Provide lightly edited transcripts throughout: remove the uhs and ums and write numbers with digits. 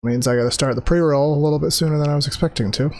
Means I gotta start the pre-roll a little bit sooner than I was expecting to.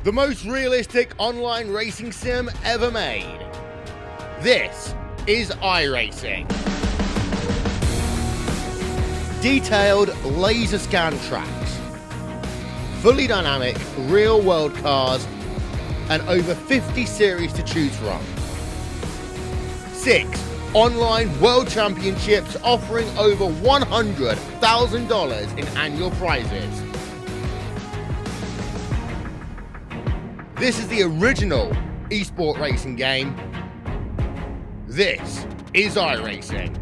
The most realistic online racing sim ever made. This is iRacing. Detailed laser scan tracks, fully dynamic real world cars, and over 50 series to choose from. 6 online world championships offering over $100,000 in annual prizes. This is the original esport racing game. This is iRacing.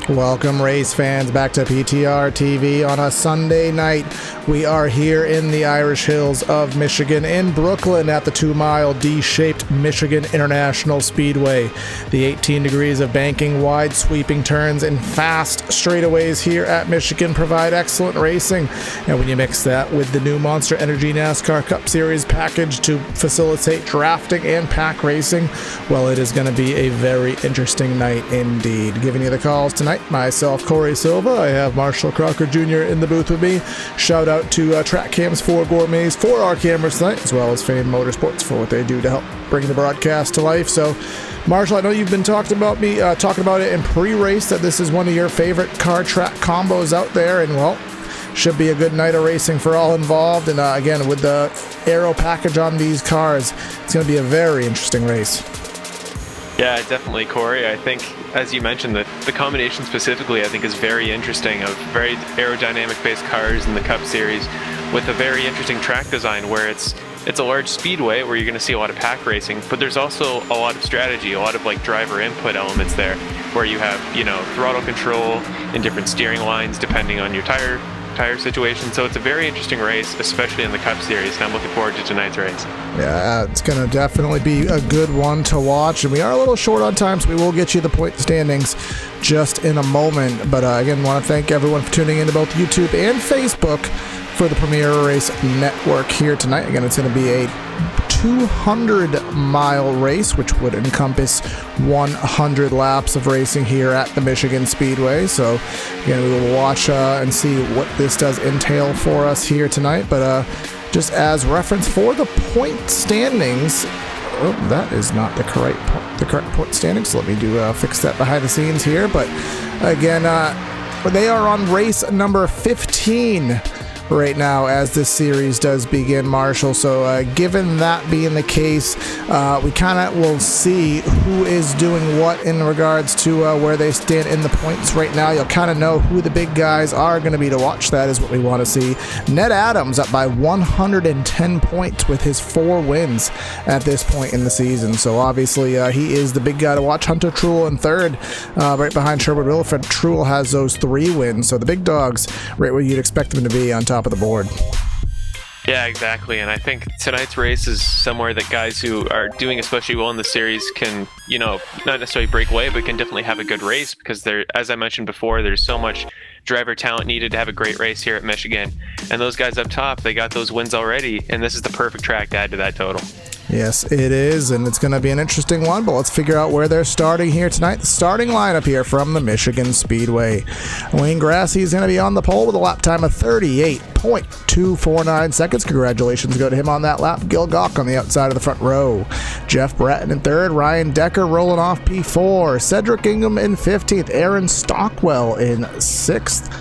Welcome, race fans, back to PTR TV on a Sunday night. We are here in the Irish Hills of Michigan, in Brooklyn, at the 2-mile D-shaped Michigan International Speedway. The 18 degrees of banking, wide sweeping turns, and fast straightaways here at Michigan provide excellent racing. And when you mix that with the new Monster Energy NASCAR Cup Series package to facilitate drafting and pack racing, well, it is going to be a very interesting night indeed. Giving you the calls tonight, myself, Corey Silva. I have Marshall Crocker Jr. in the booth with me. Shout out to Track Cams for Gourmets for our cameras tonight, as well as Fame Motorsports for what they do to help bring the broadcast to life. So, Marshall, I know you've been talking about it in pre-race, that this is one of your favorite car track combos out there, and well, should be a good night of racing for all involved. And again, with the aero package on these cars, it's going to be a very interesting race. Yeah, definitely, Corey. I think, as you mentioned, the combination specifically, I think, is very interesting, of very aerodynamic-based cars in the Cup Series with a very interesting track design where it's a large speedway where you're going to see a lot of pack racing, but there's also a lot of strategy, a lot of like driver input elements there, where you have, throttle control and different steering lines depending on your tire situation. So it's a very interesting race, especially in the Cup Series, and I'm looking forward to tonight's race. Yeah, it's going to definitely be a good one to watch, and we are a little short on time, so we will get you the point standings just in a moment. But again, want to thank everyone for tuning in to both YouTube and Facebook for the Premier Race Network here tonight. Again, it's going to be a 200-mile race, which would encompass 100 laps of racing here at the Michigan Speedway. So again, we will watch and see what this does entail for us here tonight. But just as reference for the point standings, that is not the correct point standings. So let me fix that behind the scenes here. But again, they are on race number 15 right now as this series does begin, Marshall. So given that being the case, we kind of will see who is doing what in regards to where they stand in the points right now. You'll kind of know who the big guys are going to be to watch. That is what we want to see. Ned Adams up by 110 points with his 4 wins at this point in the season. So obviously he is the big guy to watch. Hunter Truel in third, right behind Sherwood Williford. Truel has those 3 wins. So the big dogs right where you'd expect them to be on top of the board. Yeah, exactly. And I think tonight's race is somewhere that guys who are doing especially well in the series can, not necessarily break away, but can definitely have a good race, because there, as I mentioned before, there's so much driver talent needed to have a great race here at Michigan. And those guys up top, they got those wins already, and this is the perfect track to add to that total. Yes, it is, and it's going to be an interesting one, but let's figure out where they're starting here tonight. The starting lineup here from the Michigan Speedway. Wayne Grassi is going to be on the pole with a lap time of 38.249 seconds. Congratulations go to him on that lap. Gil Gawk on the outside of the front row. Jeff Bratton in third. Ryan Decker rolling off P4. Cedric Ingham in 15th. Aaron Stockwell in 6th.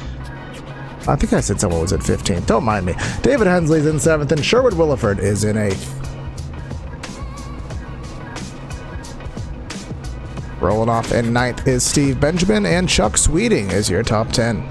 I think I said someone was in 15th. Don't mind me. David Hensley's in 7th, and Sherwood Williford is in 8th. Rolling off in 9th is Steve Benjamin, and Chuck Sweeting is your top 10.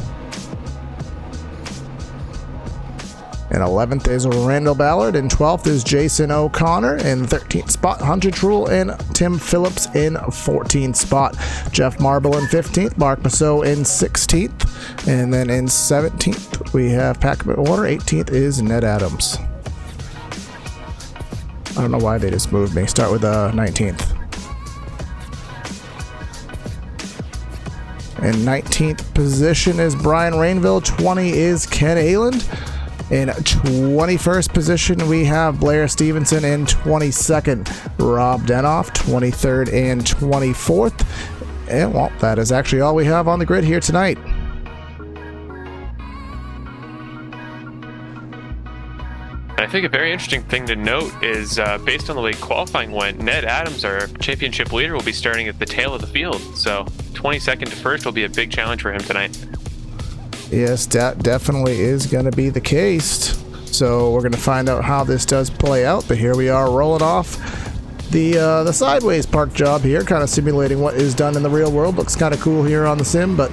In 11th is Randall Ballard. In 12th is Jason O'Connor. In 13th spot, Hunter Truel and Tim Phillips in 14th spot. Jeff Marble in 15th. Mark Massot in 16th. And then in 17th, we have Pat Warner. 18th is Ned Adams. I don't know why they just moved me. Start with 19th. In 19th position is Brian Rainville. 20 is Ken Ayland. In 21st position, we have Blair Stevenson. In 22nd, Rob Denoff. 23rd and 24th. And, well, that is actually all we have on the grid here tonight. I think a very interesting thing to note is, based on the way qualifying went, Ned Adams, our championship leader, will be starting at the tail of the field. So 22nd to first will be a big challenge for him tonight. Yes, that definitely is going to be the case. So we're going to find out how this does play out. But here we are rolling off the sideways park job here, kind of simulating what is done in the real world. Looks kind of cool here on the sim, but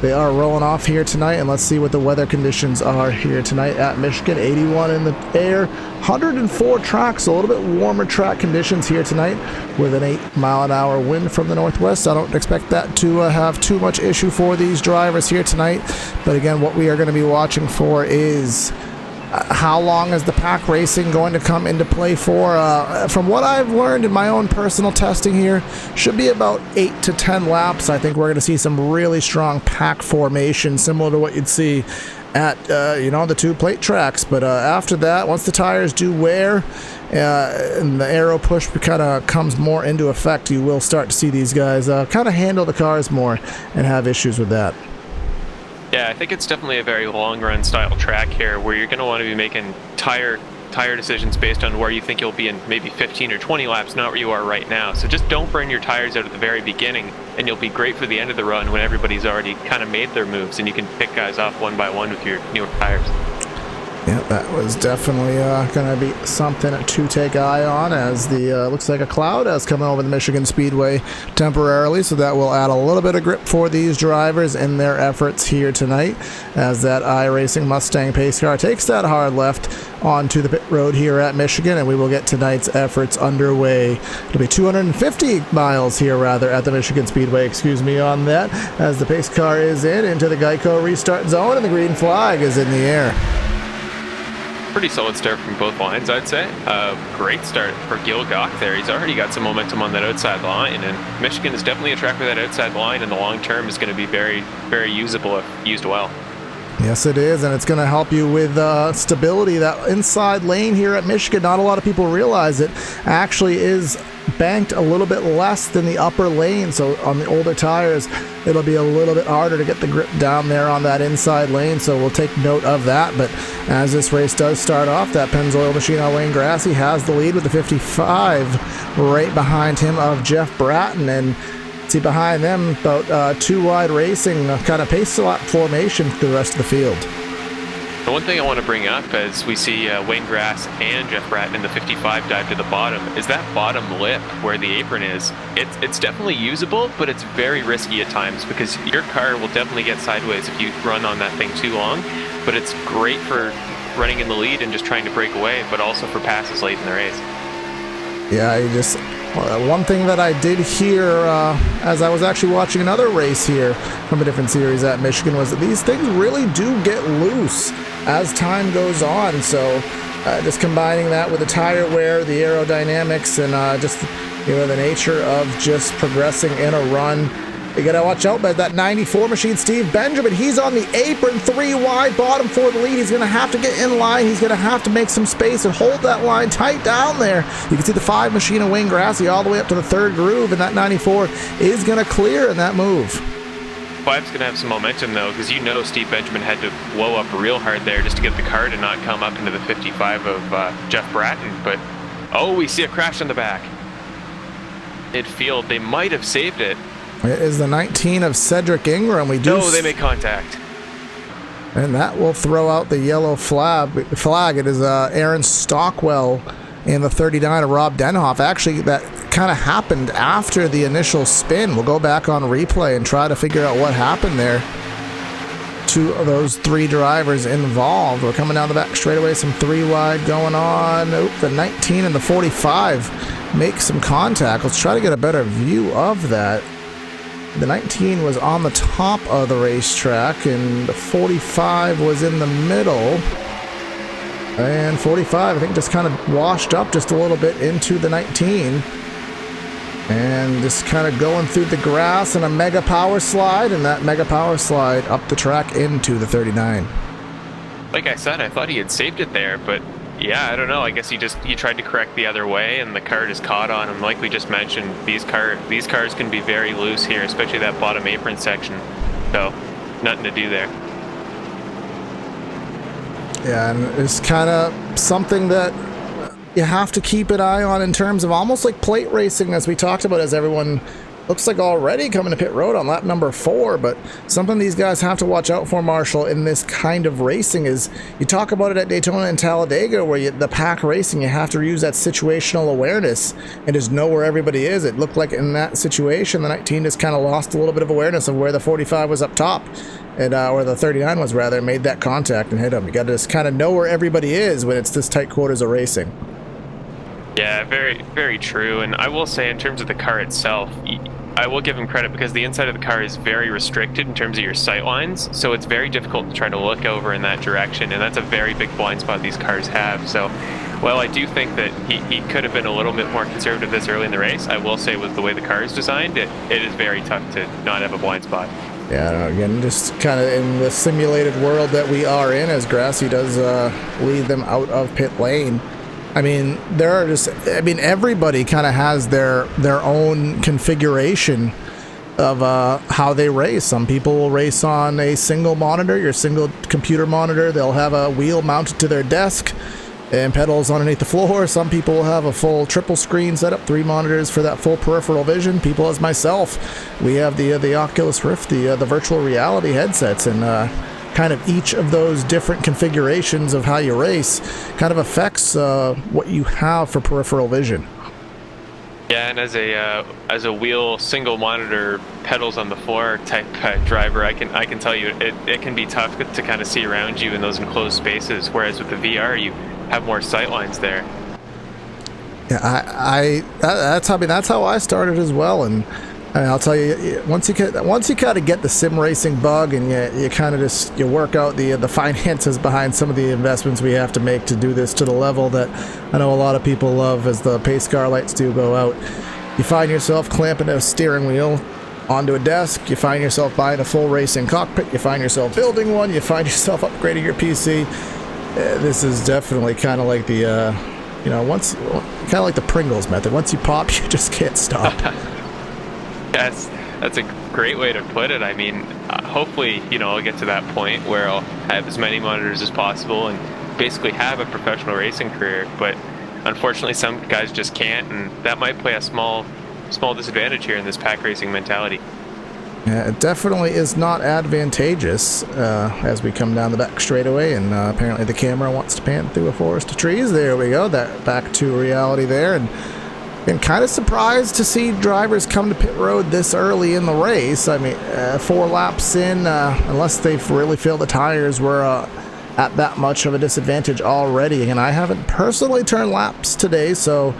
they are rolling off here tonight, and let's see what the weather conditions are here tonight at Michigan. 81 in the air, 104 tracks, a little bit warmer track conditions here tonight with an 8-mile-an-hour wind from the northwest. I don't expect that to have too much issue for these drivers here tonight, but again, what we are going to be watching for is how long is the pack racing going to come into play for? From what I've learned in my own personal testing here, should be about 8 to 10 laps. I think we're going to see some really strong pack formation, similar to what you'd see at the 2 plate tracks. But after that, once the tires do wear and the aero push kind of comes more into effect, you will start to see these guys kind of handle the cars more and have issues with that. Yeah, I think it's definitely a very long-run style track here where you're going to want to be making tire decisions based on where you think you'll be in maybe 15 or 20 laps, not where you are right now. So just don't burn your tires out at the very beginning, and you'll be great for the end of the run when everybody's already kind of made their moves and you can pick guys off one by one with your newer tires. Yeah, that was definitely going to be something to take eye on, as the looks like a cloud has come over the Michigan Speedway temporarily, so that will add a little bit of grip for these drivers in their efforts here tonight, as that iRacing Mustang pace car takes that hard left onto the pit road here at Michigan, and we will get tonight's efforts underway. It'll be 250 miles here, rather, at the Michigan Speedway, excuse me on that, as the pace car is into the Geico restart zone, and the green flag is in the air. Pretty solid start from both lines, I'd say. Great start for Gil Gach there. He's already got some momentum on that outside line, and Michigan is definitely a track where that outside line in the long term is going to be very, very usable if used well. Yes, it is, and it's going to help you with stability. That inside lane here at Michigan, not a lot of people realize it, actually is banked a little bit less than the upper lane, so on the older tires it'll be a little bit harder to get the grip down there on that inside lane, so we'll take note of that. But as this race does start off, that Pennzoil machine on Wayne Grassy has the lead with the 55 right behind him of Jeff Bratton, and see behind them about 2 wide racing kind of pace lap formation to the rest of the field. The one thing I want to bring up as we see Wayne Grass and Jeff Bratton in the 55 dive to the bottom is that bottom lip where the apron is. It's definitely usable, but it's very risky at times because your car will definitely get sideways if you run on that thing too long. But it's great for running in the lead and just trying to break away, but also for passes late in the race. Yeah, one thing that I did hear as I was actually watching another race here from a different series at Michigan was that these things really do get loose as time goes on. So just combining that with the tire wear, the aerodynamics, and just the nature of just progressing in a run. You gotta watch out, but that 94 machine, Steve Benjamin, he's on the apron, 3 wide, bottom for the lead. He's gonna have to get in line. He's gonna have to make some space and hold that line tight down there. You can see the 5 machine of Wayne Grassy all the way up to the 3rd groove, and that 94 is gonna clear in that move. 5's going to have some momentum, though, because Steve Benjamin had to blow up real hard there just to get the car to not come up into the 55 of Jeff Bratton. But, we see a crash on the back. Midfield, they might have saved it. It is the 19 of Cedric Ingram. They make contact. And that will throw out the yellow flag. It is Aaron Stockwell in the 39 of Rob Denhoff. Actually, that kind of happened after the initial spin. We'll go back on replay and try to figure out what happened there. 2 of those 3 drivers involved. We're coming down the back straightaway, some 3 wide going on. The 19 and the 45 make some contact. Let's try to get a better view of that. The 19 was on the top of the racetrack, and the 45 was in the middle. And 45, I think, just kind of washed up just a little bit into the 19. And just kind of going through the grass and a mega power slide, and that mega power slide up the track into the 39. Like I said, I thought he had saved it there, but yeah, I don't know. I guess he tried to correct the other way, and the car just caught on him. Like we just mentioned, these cars can be very loose here, especially that bottom apron section. So, nothing to do there. Yeah, and it's kind of something that you have to keep an eye on in terms of almost like plate racing, as we talked about, as everyone looks like already coming to pit road on lap number 4, but something these guys have to watch out for, Marshall, in this kind of racing is, you talk about it at Daytona and Talladega, where the pack racing, you have to use that situational awareness and just know where everybody is. It looked like in that situation, the 19 just kind of lost a little bit of awareness of where the 45 was up top, and or the 39 was rather, made that contact and hit him. You got to just kind of know where everybody is when it's this tight quarters of racing. Yeah, very, very true. And I will say, in terms of the car itself, I will give him credit because the inside of the car is very restricted in terms of your sight lines, so it's very difficult to try to look over in that direction, and that's a very big blind spot these cars have. So, well, I do think that he could have been a little bit more conservative this early in the race. I will say, with the way the car is designed, it is very tough to not have a blind spot. Yeah, I don't know, again, just kind of in the simulated world that we are in, as Grassy does lead them out of pit lane. I mean, everybody kind of has their own configuration of how they race. Some people will race on a single monitor, your single computer monitor. They'll have a wheel mounted to their desk and pedals underneath the floor. Some people will have a full triple screen setup, 3 monitors for that full peripheral vision. People as myself, we have the Oculus Rift, the virtual reality headsets, and kind of each of those different configurations of how you race kind of affects what you have for peripheral vision. Yeah, and as a wheel single monitor pedals on the floor type driver, I can tell you it can be tough to kind of see around you in those enclosed spaces. Whereas with the VR, you have more sight lines there. Yeah, that's how I started as well, and I'll tell you, once you kind of get the sim racing bug, and you kind of just work out the finances behind some of the investments we have to make to do this to the level that I know a lot of people love as the pace car lights do go out. You find yourself clamping a steering wheel onto a desk. You find yourself buying a full racing cockpit. You find yourself building one. You find yourself upgrading your PC. This is definitely kind of like the once kind of like the Pringles method. Once you pop, you just can't stop. Yes, that's a great way to put it. I mean, hopefully, I'll get to that point where I'll have as many monitors as possible and basically have a professional racing career. But unfortunately, some guys just can't, and that might play a small disadvantage here in this pack racing mentality. Yeah, it definitely is not advantageous as we come down the back straightaway, and apparently the camera wants to pan through a forest of trees. There we go. That back to reality there, and kind of surprised to see drivers come to pit road this early in the race. I mean, 4 laps in, unless they've really filled the tires, we're at that much of a disadvantage already. And I haven't personally turned laps today, so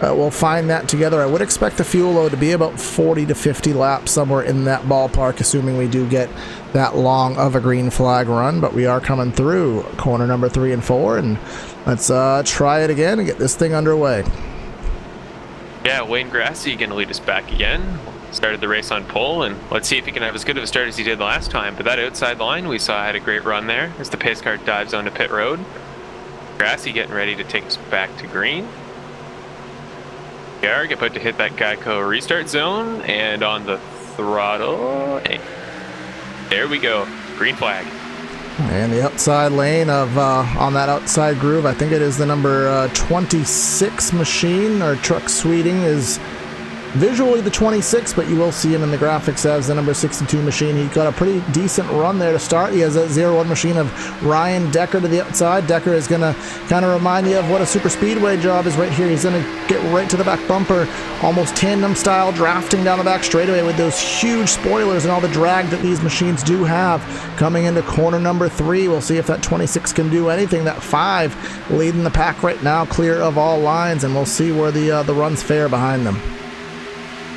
we'll find that together. I would expect the fuel load to be about 40 to 50 laps, somewhere in that ballpark, assuming we do get that long of a green flag run. But we are coming through corner number 3 and 4, and let's try it again and get this thing underway. Yeah, Wayne Grassy going to lead us back again. Started the race on pole, and let's see if he can have as good of a start as he did last time. But that outside line we saw had a great run there as the pace car dives onto pit road. Grassy getting ready to take us back to green. We are about to hit that Geico restart zone, and on the throttle. Hey, there we go, green flag. And the outside lane of on that outside groove, I think it is the number 26 machine, or truck Sweeting is visually the 26, but you will see him in the graphics as the number 62 machine. He got a pretty decent run there to start. He has that 01 machine of Ryan Decker to the outside. Decker is going to kind of remind you of what a super speedway job is right here. He's going to get right to the back bumper, almost tandem style, drafting down the back straightaway with those huge spoilers and all the drag that these machines do have. Coming into corner number 3, we'll see if that 26 can do anything. That 5 leading the pack right now, clear of all lines, and we'll see where the runs fare behind them.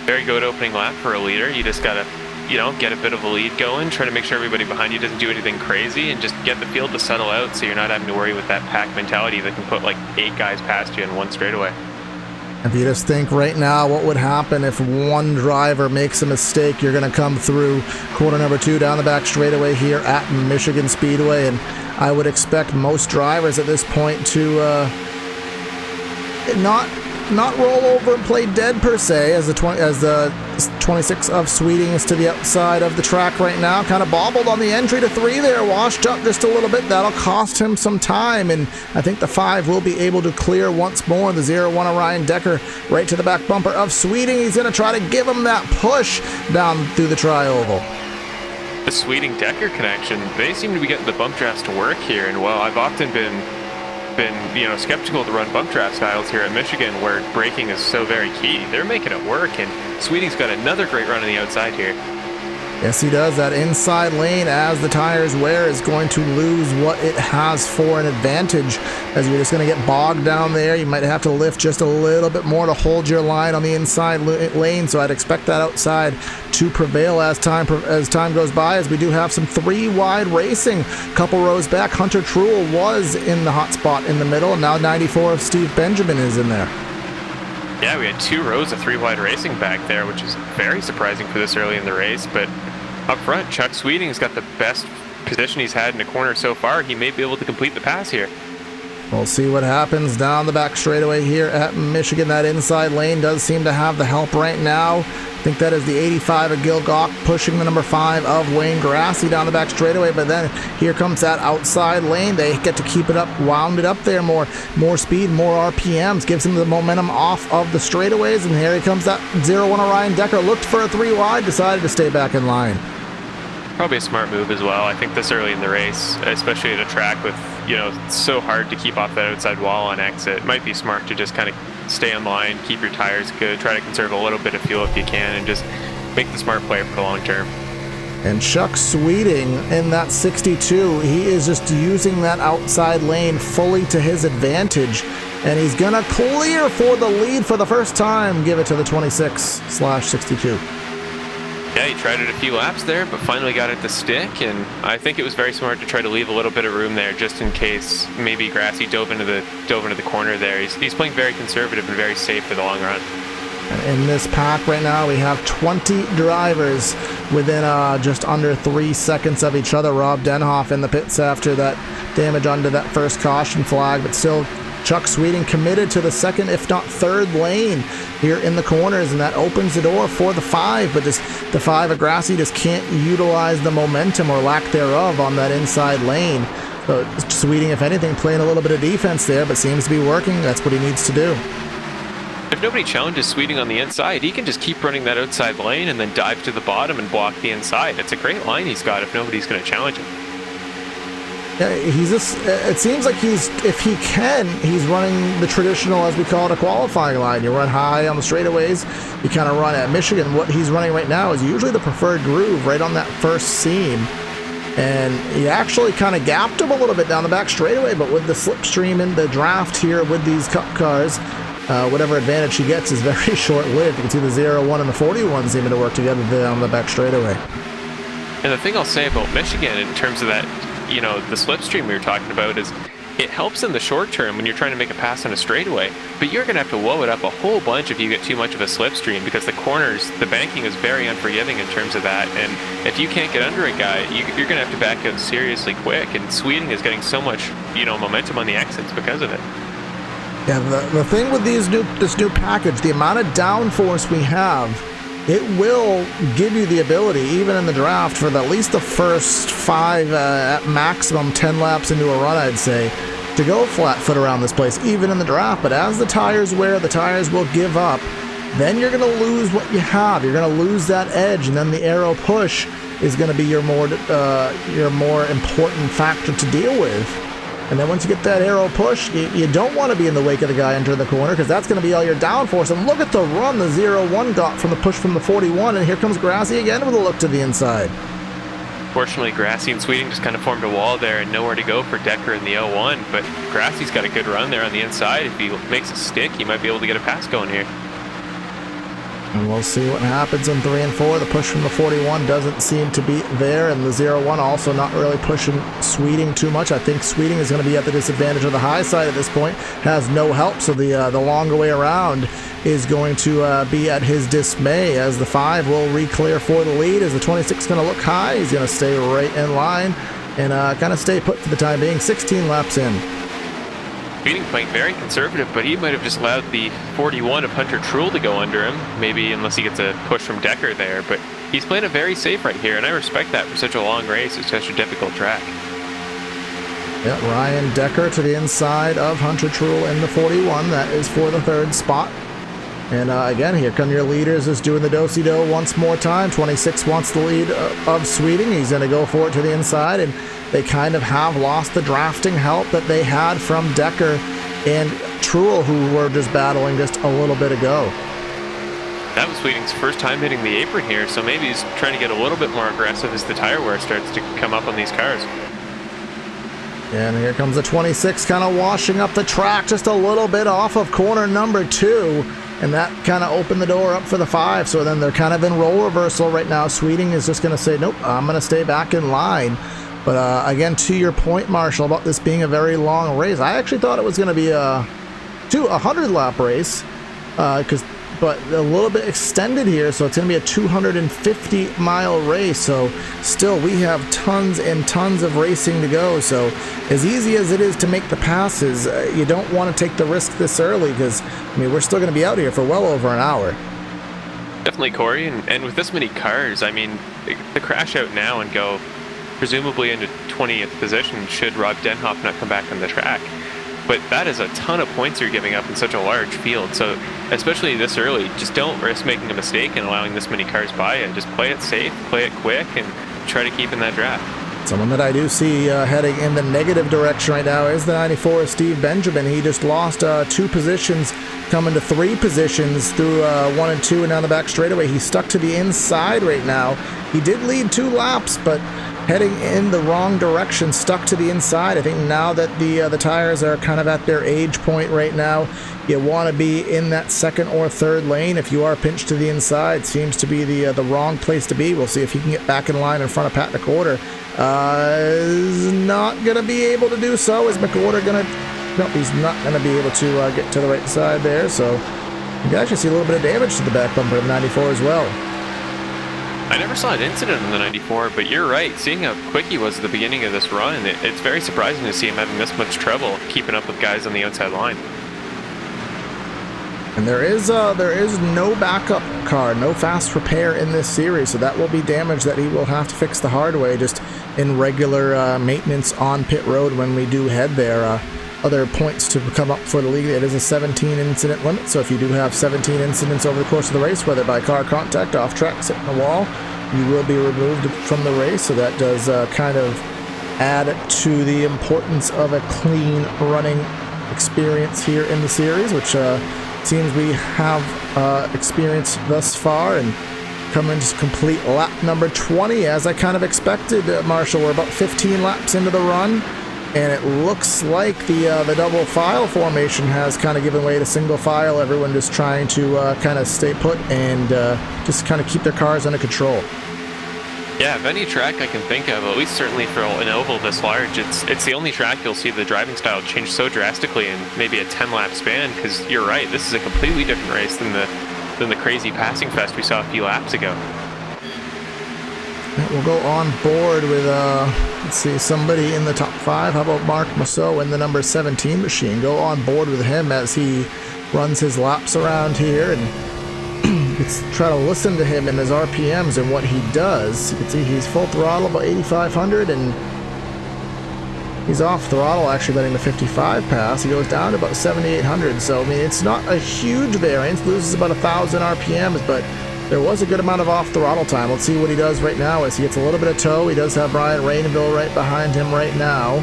Very good opening lap for a leader. You just gotta, get a bit of a lead going, try to make sure everybody behind you doesn't do anything crazy, and just get the field to settle out so you're not having to worry with that pack mentality that can put like 8 guys past you in one straightaway. If you just think right now what would happen if one driver makes a mistake, you're going to come through corner number 2 down the back straightaway here at Michigan Speedway, and I would expect most drivers at this point to not not roll over and play dead per se, as the 26 of Sweeting is to the outside of the track right now. Kind of bobbled on the entry to 3 there, washed up just a little bit. That'll cost him some time, and I think the 5 will be able to clear once more. The 0-1 of Ryan Decker right to the back bumper of Sweeting. He's going to try to give him that push down through the tri-oval. The Sweeting-Decker connection, they seem to be getting the bump drafts to work here, and while I've often been skeptical to run bump draft styles here at Michigan where braking is so very key, they're making it work, and Sweeting's got another great run on the outside here. Yes, he does. That inside lane, as the tires wear, is going to lose what it has for an advantage, as you're just going to get bogged down there. You might have to lift just a little bit more to hold your line on the inside lane, so I'd expect that outside to prevail as time goes by, as we do have some 3-wide racing. Couple rows back, Hunter Truel was in the hot spot in the middle, and now 94 of Steve Benjamin is in there. Yeah, we had 2 rows of 3-wide racing back there, which is very surprising for this early in the race. But up front, Chuck Sweeting has got the best position he's had in a corner so far. He may be able to complete the pass here. We'll see what happens down the back straightaway here at Michigan. That inside lane does seem to have the help right now. I think that is the 85 of Gil Gauck pushing the number 5 of Wayne Grassi down the back straightaway, but then here comes that outside lane. They get to keep it up, wound it up there, more speed, more RPMs, gives him the momentum off of the straightaways, and here he comes that 0-1 of Ryan Decker. Looked for a 3-wide, decided to stay back in line. Probably a smart move as well. I think this early in the race, especially at a track with, it's so hard to keep off that outside wall on exit, it might be smart to just kind of stay in line, keep your tires good, try to conserve a little bit of fuel if you can, and just make the smart play for the long term. And Chuck Sweeting in that 62, he is just using that outside lane fully to his advantage, and he's gonna clear for the lead for the first time. Give it to the 26/62. Yeah, he tried it a few laps there, but finally got it to stick, and I think it was very smart to try to leave a little bit of room there just in case maybe Grassi dove into the corner there. He's playing very conservative and very safe for the long run. In this pack right now, we have 20 drivers within just under 3 seconds of each other. Rob Denhoff in the pits after that damage under that first caution flag, but still Chuck Sweeting committed to the second, if not third lane here in the corners, and that opens the door for the 5, but just the 5 of Grassi just can't utilize the momentum or lack thereof on that inside lane. So Sweeting, if anything, playing a little bit of defense there, but seems to be working. That's what he needs to do. If nobody challenges Sweeting on the inside, he can just keep running that outside lane and then dive to the bottom and block the inside. It's a great line he's got if nobody's going to challenge him. Yeah, it seems like if he can, he's running the traditional, as we call it, a qualifying line. You run high on the straightaways, you kind of run at Michigan. What he's running right now is usually the preferred groove right on that first seam. And he actually kind of gapped him a little bit down the back straightaway, but with the slipstream in the draft here with these cup cars, whatever advantage he gets is very short-lived. You can see the 0-1 and the 41 seeming to work together there on the back straightaway. And the thing I'll say about Michigan in terms of that, the slipstream we were talking about, is it helps in the short term when you're trying to make a pass on a straightaway, but you're going to have to whoa it up a whole bunch if you get too much of a slipstream, because the corners, the banking is very unforgiving in terms of that, and if you can't get under a guy, you're going to have to back out seriously quick, and Sweeting is getting so much, momentum on the exits because of it. Yeah, the thing with this new package, the amount of downforce we have, it will give you the ability, even in the draft, for at least the first 5, at maximum 10 laps into a run, I'd say, to go flat foot around this place, even in the draft. But as the tires wear, the tires will give up. Then you're going to lose what you have. You're going to lose that edge, and then the aero push is going to be your more important factor to deal with. And then once you get that aero push, you don't want to be in the wake of the guy entering the corner, because that's going to be all your downforce. And look at the run the 0-1 got from the push from the 41, and here comes Grassi again with a look to the inside. Fortunately, Grassi and Sweeting just kind of formed a wall there and nowhere to go for Decker in the 0-1, but Grassi's got a good run there on the inside. If he makes a stick, he might be able to get a pass going here. And we'll see what happens in 3 and 4. The push from the 41 doesn't seem to be there, and the 0-1 also not really pushing Sweeting too much. I think Sweeting is going to be at the disadvantage of the high side at this point, has no help, so the longer way around is going to be at his dismay, as the 5 will re-clear for the lead. As the 26 is going to look high, he's going to stay right in line and kind of stay put for the time being. 16 laps in. Sweeting playing very conservative, but he might have just allowed the 41 of Hunter Truhl to go under him, maybe unless he gets a push from Decker there, but he's playing it very safe right here, and I respect that for such a long race. It's such a difficult track. Yeah, Ryan Decker to the inside of Hunter Truhl in the 41. That is for the third spot. And again, here come your leaders, just doing the do-si-do once more time. 26 wants the lead of Sweeting. He's going to go for it to the inside, and they kind of have lost the drafting help that they had from Decker and Truhl, who were just battling just a little bit ago. That was Sweeting's first time hitting the apron here, so maybe he's trying to get a little bit more aggressive as the tire wear starts to come up on these cars. And here comes the 26, kind of washing up the track just a little bit off of corner number 2. And that kind of opened the door up for the 5. So then they're kind of in role reversal right now. Sweeting is just going to say, nope, I'm going to stay back in line. But again, to your point, Marshall, about this being a very long race, I actually thought it was going to be a 100-lap race, but a little bit extended here, so it's going to be a 250-mile race. So still, we have tons and tons of racing to go. So as easy as it is to make the passes, you don't want to take the risk this early, because I mean, we're still going to be out here for well over an hour. Definitely, Corey, and with this many cars, I mean, the crash out now and go presumably into 20th position should Rob Denhoff not come back on the track. But that is a ton of points you're giving up in such a large field. So especially this early, just don't risk making a mistake and allowing this many cars by you. Just play it safe, play it quick, and try to keep in that draft. Someone that I do see heading in the negative direction right now is the 94 Steve Benjamin. He just lost 2 positions, coming to 3 positions through 1 and 2 and down the back straightaway. He's stuck to the inside right now. He did lead 2 laps, but heading in the wrong direction, stuck to the inside. I think now that the tires are kind of at their age point right now, you want to be in that second or third lane. If you are pinched to the inside, seems to be the wrong place to be. We'll see if he can get back in line in front of Pat McWhorter. Is not going to be able to do so. Is McWhorter going to... Nope, he's not going to be able to get to the right side there. So you can actually see a little bit of damage to the back bumper of the 94 as well. I never saw an incident in the 94, but you're right. Seeing how quick he was at the beginning of this run, it's very surprising to see him having this much trouble keeping up with guys on the outside line. And there is no backup car, no fast repair in this series, so that will be damage that he will have to fix the hard way, just in regular maintenance on pit road when we do head there. Other points to come up for the league. It is a 17 incident limit, so if you do have 17 incidents over the course of the race, whether by car contact, off track, sitting on the wall, you will be removed from the race. So that does kind of add to the importance of a clean running experience here in the series, which seems we have experienced thus far. And coming to complete lap number 20, as I kind of expected, Marshall. We're about 15 laps into the run. And it looks like the double file formation has kind of given way to single file. Everyone just trying to kind of stay put and just kind of keep their cars under control. Yeah, if any track I can think of, at least certainly for an oval this large, it's the only track you'll see the driving style change so drastically in maybe a 10-lap span. Because you're right, this is a completely different race than the crazy passing fest we saw a few laps ago. We'll go on board with, let's see, somebody in the top 5. How about Mark Massot in the number 17 machine? Go on board with him as he runs his laps around here, and let's try to listen to him and his RPMs and what he does. You can see he's full throttle, about 8,500, and he's off throttle, actually letting the 55 pass. He goes down to about 7,800, so I mean, it's not a huge variance, loses about 1,000 RPMs, but there was a good amount of off throttle time. Let's see what he does right now as he gets a little bit of tow. He does have Brian Rainville right behind him right now.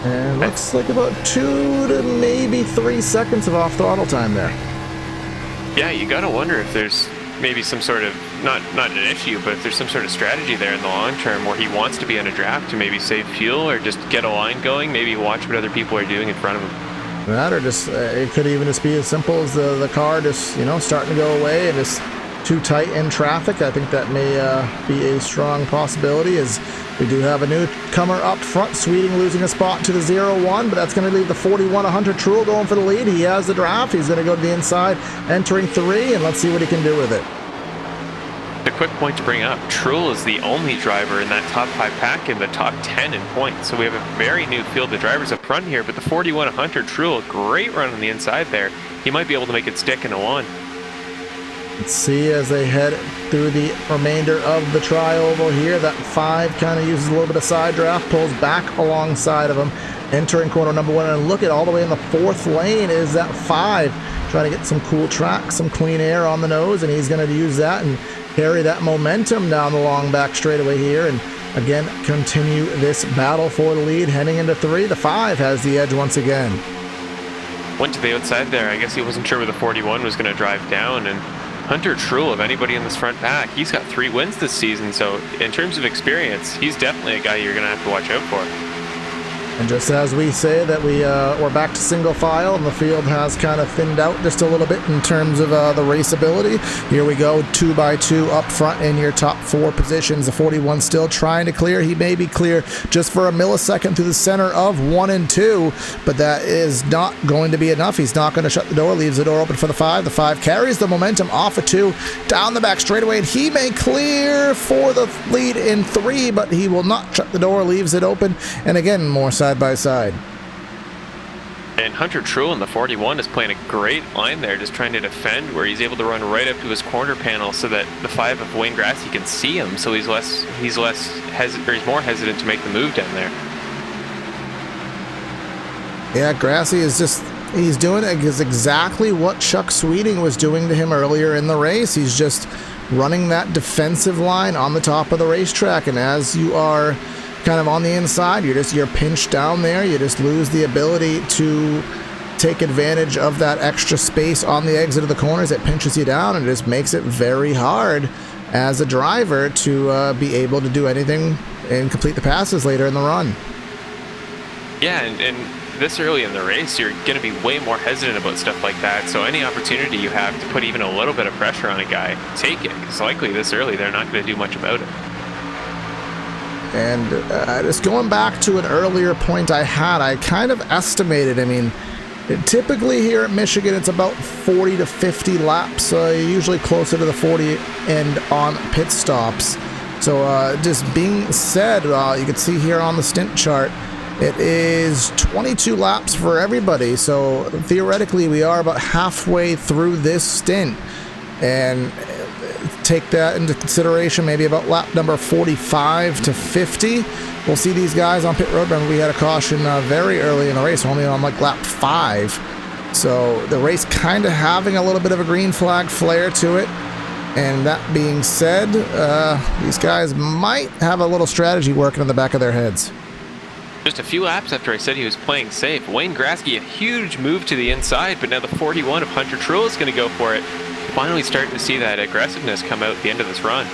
And looks like about 2 to maybe 3 seconds of off throttle time there. Yeah, you gotta wonder if there's maybe some sort of, not an issue, but if there's some sort of strategy there in the long term where he wants to be on a draft to maybe save fuel or just get a line going, maybe watch what other people are doing in front of him. That, or just it could even just be as simple as the car just, you know, starting to go away and just too tight in traffic. I think that may be a strong possibility, as we do have a newcomer up front. Sweeting losing a spot to the 0-1, but that's going to leave the 41 Hunter Truhl going for the lead. He has the draft. He's going to go to the inside, entering 3, and let's see what he can do with it. The quick point to bring up. Truhl is the only driver in that top 5 pack in the top 10 in points. So we have a very new field of drivers up front here, but the 41 Hunter Truhl, great run on the inside there. He might be able to make it stick in a 1. Let's see as they head through the remainder of the tri-oval here. That 5 kind of uses a little bit of side draft, pulls back alongside of him, entering corner number 1. And look at all the way in the 4th lane is that 5. Trying to get some cool track, some clean air on the nose, and he's going to use that and carry that momentum down the long back straightaway here. And again, continue this battle for the lead heading into 3. The 5 has the edge once again. Went to the outside there. I guess he wasn't sure where the 41 was going to drive down, and Hunter Truhl, of anybody in this front pack, he's got 3 wins this season, so in terms of experience, he's definitely a guy you're going to have to watch out for. And just as we say that we're back to single file and the field has kind of thinned out just a little bit in terms of the race ability, here we go 2 by 2 up front in your top 4 positions. The 41 still trying to clear. He may be clear just for a millisecond through the center of 1 and 2, but that is not going to be enough. He's not going to shut the door, leaves the door open for the 5. The 5 carries the momentum off of 2 down the back straightaway, and he may clear for the lead in 3, but he will not shut the door, leaves it open, and again more side by side. And Hunter Truhl in the 41 is playing a great line there, just trying to defend, where he's able to run right up to his corner panel so that the 5 of Wayne Grassy can see him, so he's more hesitant to make the move down there. Yeah, Grassy is he's doing exactly what Chuck Sweeting was doing to him earlier in the race. He's just running that defensive line on the top of the racetrack, and as you are kind of on the inside, you're pinched down there, you just lose the ability to take advantage of that extra space on the exit of the corners. It pinches you down and it just makes it very hard as a driver to be able to do anything and complete the passes later in the run. Yeah, and this early in the race, you're going to be way more hesitant about stuff like that, so any opportunity you have to put even a little bit of pressure on a guy, take it. It's likely this early they're not going to do much about it. And just going back to an earlier point I had, I kind of estimated, typically here at Michigan, it's about 40 to 50 laps, usually closer to the 40 end on pit stops. So just being said, you can see here on the stint chart, it is 22 laps for everybody. So theoretically, we are about halfway through this stint. And take that into consideration, maybe about lap number 45 to 50. We'll see these guys on pit road. Remember, we had a caution very early in the race, only on like lap 5. So the race kind of having a little bit of a green flag flair to it. And that being said, these guys might have a little strategy working in the back of their heads. Just a few laps after I said he was playing safe, Wayne Grassy, a huge move to the inside, but now the 41 of Hunter Truhl is going to go for it. Finally starting to see that aggressiveness come out at the end of this run.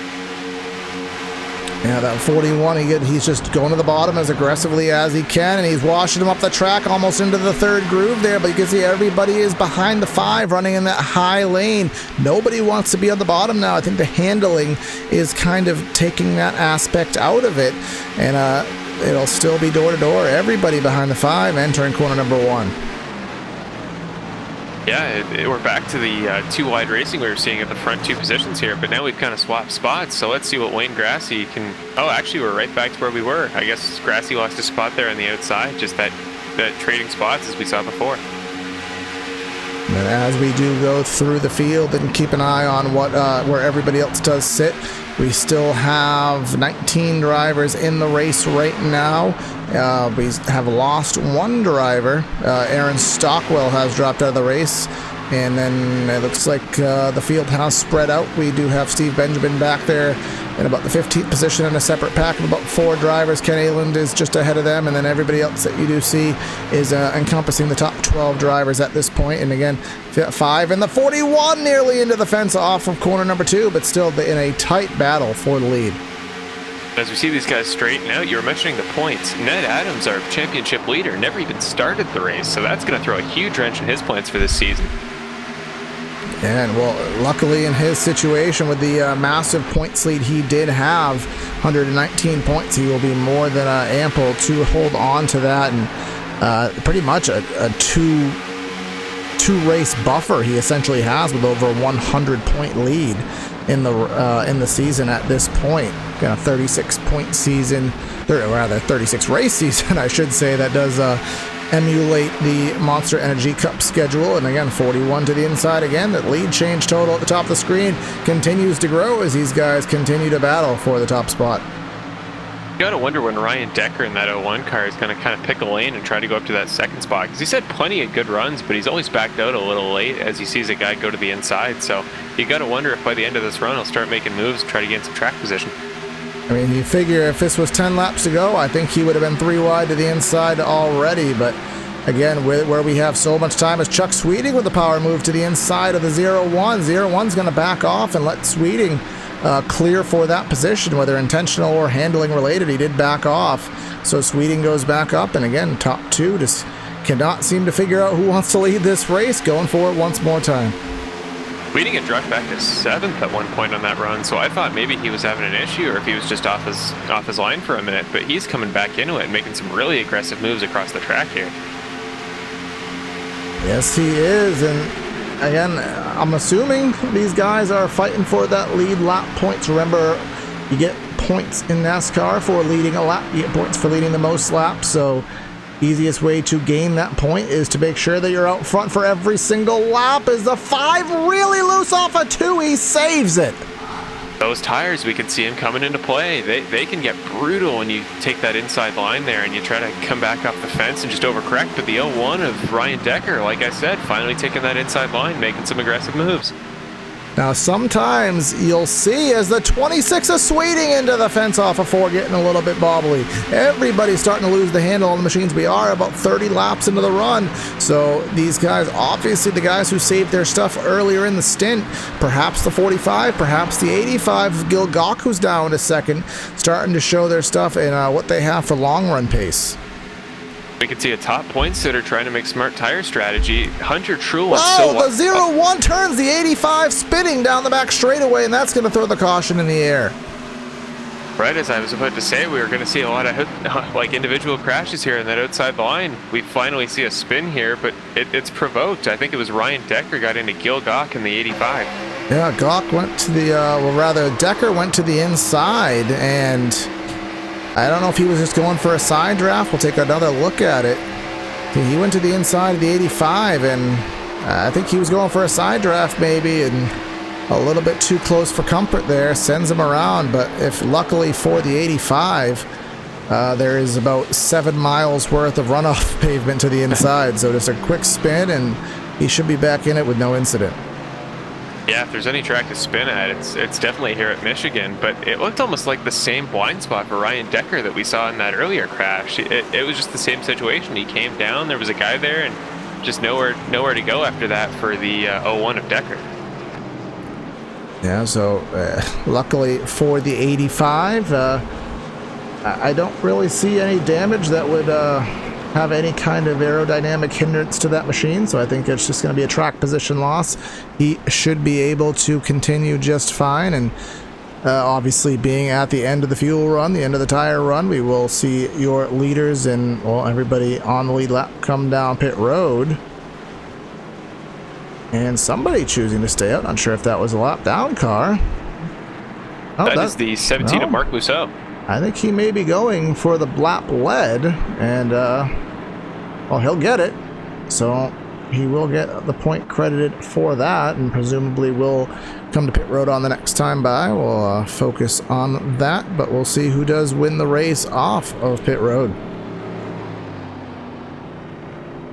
Yeah, that 41, he's just going to the bottom as aggressively as he can, and he's washing him up the track almost into the 3rd groove there, but you can see everybody is behind the 5 running in that high lane. Nobody wants to be on the bottom now. I think the handling is kind of taking that aspect out of it, and it'll still be door to door. Everybody behind the 5 entering corner number 1. Yeah, we're back to the 2 wide racing we were seeing at the front 2 positions here, but now we've kind of swapped spots, so let's see what Wayne Grassy can... Oh, actually, we're right back to where we were. I guess Grassy lost a spot there on the outside, just that trading spots as we saw before. And as we do go through the field and keep an eye on where everybody else does sit, we still have 19 drivers in the race right now. We have lost 1 driver. Aaron Stockwell has dropped out of the race. And then it looks like the field has spread out. We do have Steve Benjamin back there in about the 15th position in a separate pack of about 4 drivers. Ken Ayland is just ahead of them, and then everybody else that you do see is encompassing the top 12 drivers at this point. And again, 5 and the 41 nearly into the fence off of corner number 2, but still in a tight battle for the lead. As we see these guys straighten out, you were mentioning the points. Ned Adams, our championship leader, never even started the race, so that's going to throw a huge wrench in his plans for this season. And, well, luckily in his situation with the massive points lead he did have, 119 points, he will be more than ample to hold on to that. And pretty much a two-race buffer he essentially has with over a 100-point lead in the season at this point. Got a 36-point season, or rather 36-race season, I should say, that does emulate the Monster Energy Cup schedule. And again, 41 to the inside again. That lead change total at the top of the screen continues to grow as these guys continue to battle for the top spot. You gotta wonder when Ryan Decker in that 01 car is gonna kind of pick a lane and try to go up to that second spot, because he's had plenty of good runs, but he's always backed out a little late as he sees a guy go to the inside. So you gotta wonder if by the end of this run he'll start making moves and try to get some track position. I mean, you figure if this was 10 laps to go, I think he would have been 3 wide to the inside already. But again, where we have so much time is Chuck Sweeting with the power move to the inside of the 01. 01's going to back off and let Sweeting clear for that position, whether intentional or handling related. He did back off. So Sweeting goes back up. And again, top 2 just cannot seem to figure out who wants to lead this race. Going for it once more time. Sweeting had dropped back to 7th at one point on that run, so I thought maybe he was having an issue or if he was just off his line for a minute, but he's coming back into it and making some really aggressive moves across the track here. Yes, he is. And again, I'm assuming these guys are fighting for that lead lap points. Remember, you get points in NASCAR for leading a lap. You get points for leading the most laps, so easiest way to gain that point is to make sure that you're out front for every single lap. Is the 5 really loose off a 2? He saves it. Those tires, we can see him coming into play. They can get brutal when you take that inside line there and you try to come back off the fence and just overcorrect. But the 01 of Ryan Decker, like I said, finally taking that inside line, making some aggressive moves. Now, sometimes you'll see as the 26 is sweeting into the fence off of 4, getting a little bit bobbly. Everybody's starting to lose the handle on the machines. We are about 30 laps into the run. So these guys, obviously the guys who saved their stuff earlier in the stint, perhaps the 45, perhaps the 85, Gil Gok, who's down a second, starting to show their stuff and what they have for long run pace. We can see a top point sitter trying to make smart tire strategy. Hunter True was the 01 turns the 85 spinning down the back straightaway, and that's going to throw the caution in the air. Right, as I was about to say, we were going to see a lot of like individual crashes here in that outside line. We finally see a spin here, but it's provoked. I think it was Ryan Decker got into Gil Gok in the 85. Yeah, Gok went to the, Decker went to the inside, and I don't know if he was just going for a side draft. We'll take another look at it. He went to the inside of the 85, and I think he was going for a side draft maybe, and a little bit too close for comfort there. Sends him around, but if luckily for the 85, there is about 7 miles worth of runoff pavement to the inside. So just a quick spin, and he should be back in it with no incident. Yeah, if there's any track to spin at, it's definitely here at Michigan, but it looked almost like the same blind spot for Ryan Decker that we saw in that earlier crash. It was just the same situation. He came down, there was a guy there, and just nowhere to go after that for the 01 of Decker. Yeah, so luckily for the 85, I don't really see any damage that would have any kind of aerodynamic hindrance to that machine, so I think it's just going to be a track position loss. He should be able to continue just fine, and obviously being at the end of the fuel run, the end of the tire run, we will see your leaders and, well, everybody on the lead lap come down pit road. And somebody choosing to stay out. Not sure if that was a lap down car. Oh, that is the 17 of Mark Mousseau. I think he may be going for the lap lead, and well, he'll get it, so he will get the point credited for that, and presumably will come to pit road on the next time by. We'll focus on that, but we'll see who does win the race off of pit road.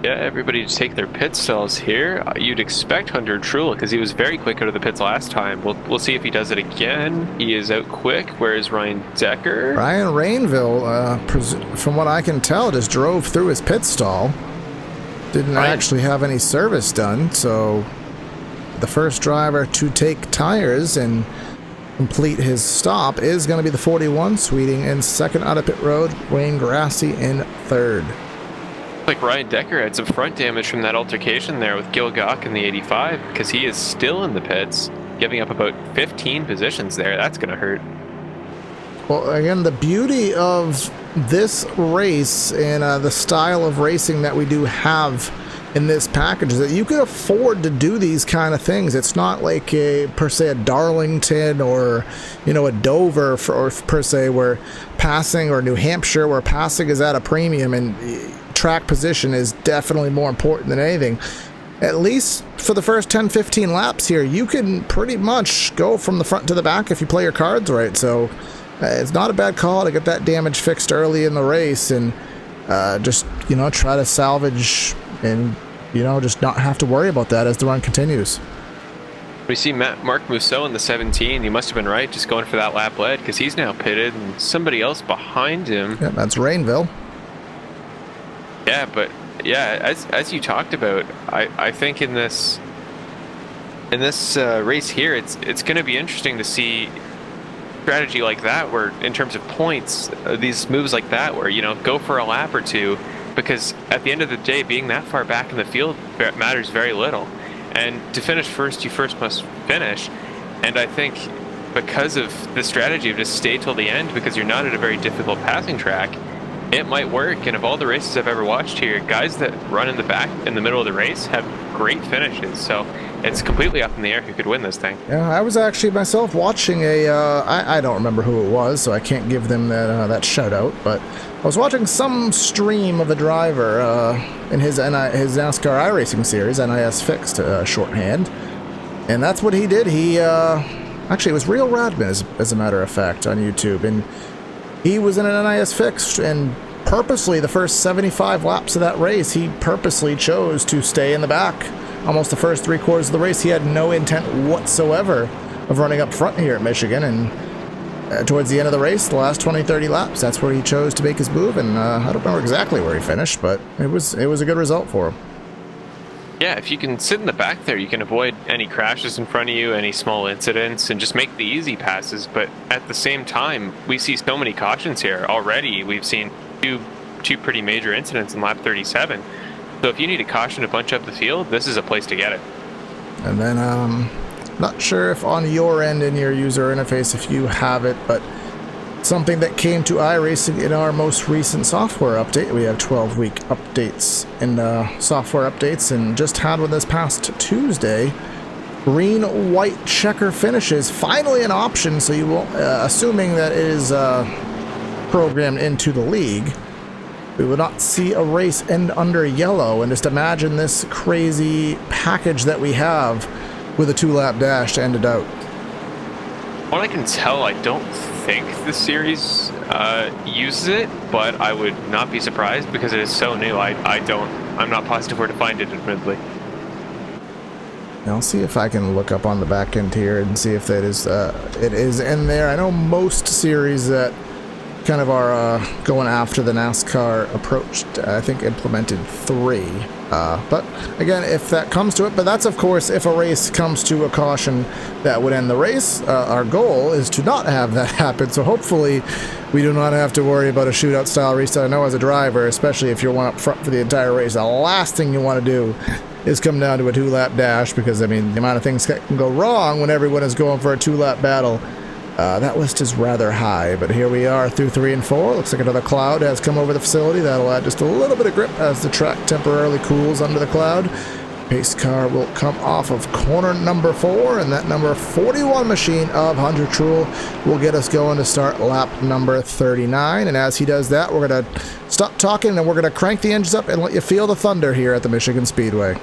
Yeah, everybody just take their pit stalls here. You'd expect Hunter Trula, because he was very quick out of the pits last time. We'll see if he does it again. He is out quick. Whereas Ryan Decker? Ryan Rainville, from what I can tell, just drove through his pit stall. Didn't actually have any service done, so the first driver to take tires and complete his stop is going to be the 41, Sweeting in second out of pit road, Wayne Grassi in third. Like Ryan Decker had some front damage from that altercation there with Gil Gok in the 85, because he is still in the pits, giving up about 15 positions there. That's going to hurt. Well, again, the beauty of this race and the style of racing that we do have in this package is that you can afford to do these kind of things. It's not like per se a Darlington or, you know, a Dover or per se where passing, or New Hampshire where passing is at a premium and track position is definitely more important than anything. At least for the first 10-15 laps here, you can pretty much go from the front to the back if you play your cards right. So it's not a bad call to get that damage fixed early in the race and just, you know, try to salvage and, you know, just not have to worry about that as the run continues. We see Mark Mousseau in the 17. He must have been right, just going for that lap lead, because he's now pitted and somebody else behind him. Yeah, that's Rainville. Yeah, but yeah, as you talked about, I think in this race here, it's going to be interesting to see strategy like that, where in terms of points, these moves like that, where, you know, go for a lap or two. Because at the end of the day, being that far back in the field matters very little. And to finish first, you first must finish. And I think because of the strategy of just stay till the end, because you're not at a very difficult passing track, it might work. And of all the races I've ever watched here, guys that run in the back in the middle of the race have great finishes. So it's completely up in the air who could win this thing. Yeah, I was actually myself watching I don't remember who it was, so I can't give them that shout out, but I was watching some stream of a driver in his NASCAR iRacing series, NIS Fixed shorthand, and that's what he did. He actually, it was Real Radman, as a matter of fact, on YouTube, and he was in an NIS Fixed, and purposely the first 75 laps of that race, he purposely chose to stay in the back. Almost the first 3/4 of the race, he had no intent whatsoever of running up front here at Michigan, and towards the end of the race, the last 20-30 laps, that's where he chose to make his move, and I don't remember exactly where he finished, but it was a good result for him. Yeah, if you can sit in the back there, you can avoid any crashes in front of you, any small incidents, and just make the easy passes. But at the same time, we see so many cautions here already. We've seen two pretty major incidents in lap 37. So if you need a caution to bunch up the field, this is a place to get it. And then, not sure if on your end in your user interface, if you have it, but something that came to iRacing in our most recent software update. We have 12-week updates in software updates, and just had one this past Tuesday. Green-white checker finishes, finally an option, so you won't, assuming that it is programmed into the league, we will not see a race end under yellow. And just imagine this crazy package that we have with a 2-lap dash to end it out. What I can tell, I don't think the series uses it, but I would not be surprised because it is so new. I'm not positive where to find it, admittedly. I'll see if I can look up on the back end here and see if that is it is in there. I know most series that kind of are going after the NASCAR approach, I think, implemented 3. But again, if that comes to it, but that's of course if a race comes to a caution that would end the race. Our goal is to not have that happen, so hopefully we do not have to worry about a shootout style restart. I know as a driver, especially if you're one up front for the entire race, the last thing you want to do is come down to a 2-lap dash, because I mean the amount of things that can go wrong when everyone is going for a 2-lap battle. That list is rather high, but here we are through 3 and 4. Looks like another cloud has come over the facility. That'll add just a little bit of grip as the track temporarily cools under the cloud. Pace car will come off of corner number 4, and that number 41 machine of Hunter Truel will get us going to start lap number 39. And as he does that, we're going to stop talking and we're going to crank the engines up and let you feel the thunder here at the Michigan Speedway.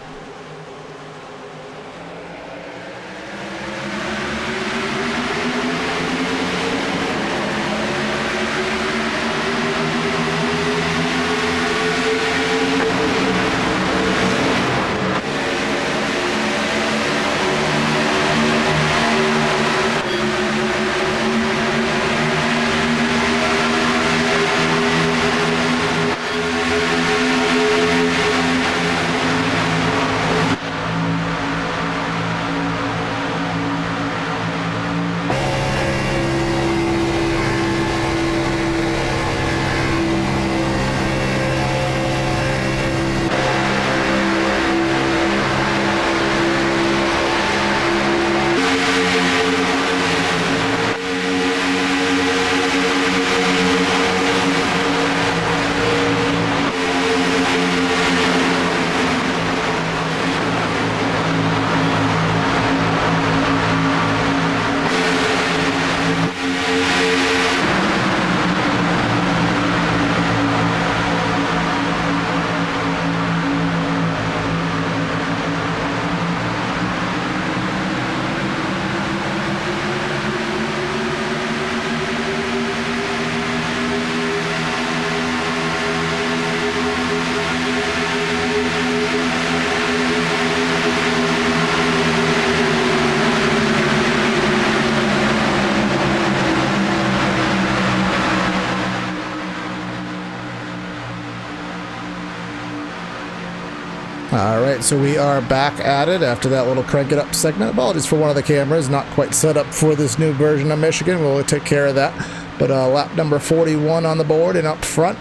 All right, so we are back at it after that little crank it up segment. Apologies for one of the cameras, not quite set up for this new version of Michigan. We'll take care of that. But lap number 41 on the board, and up front,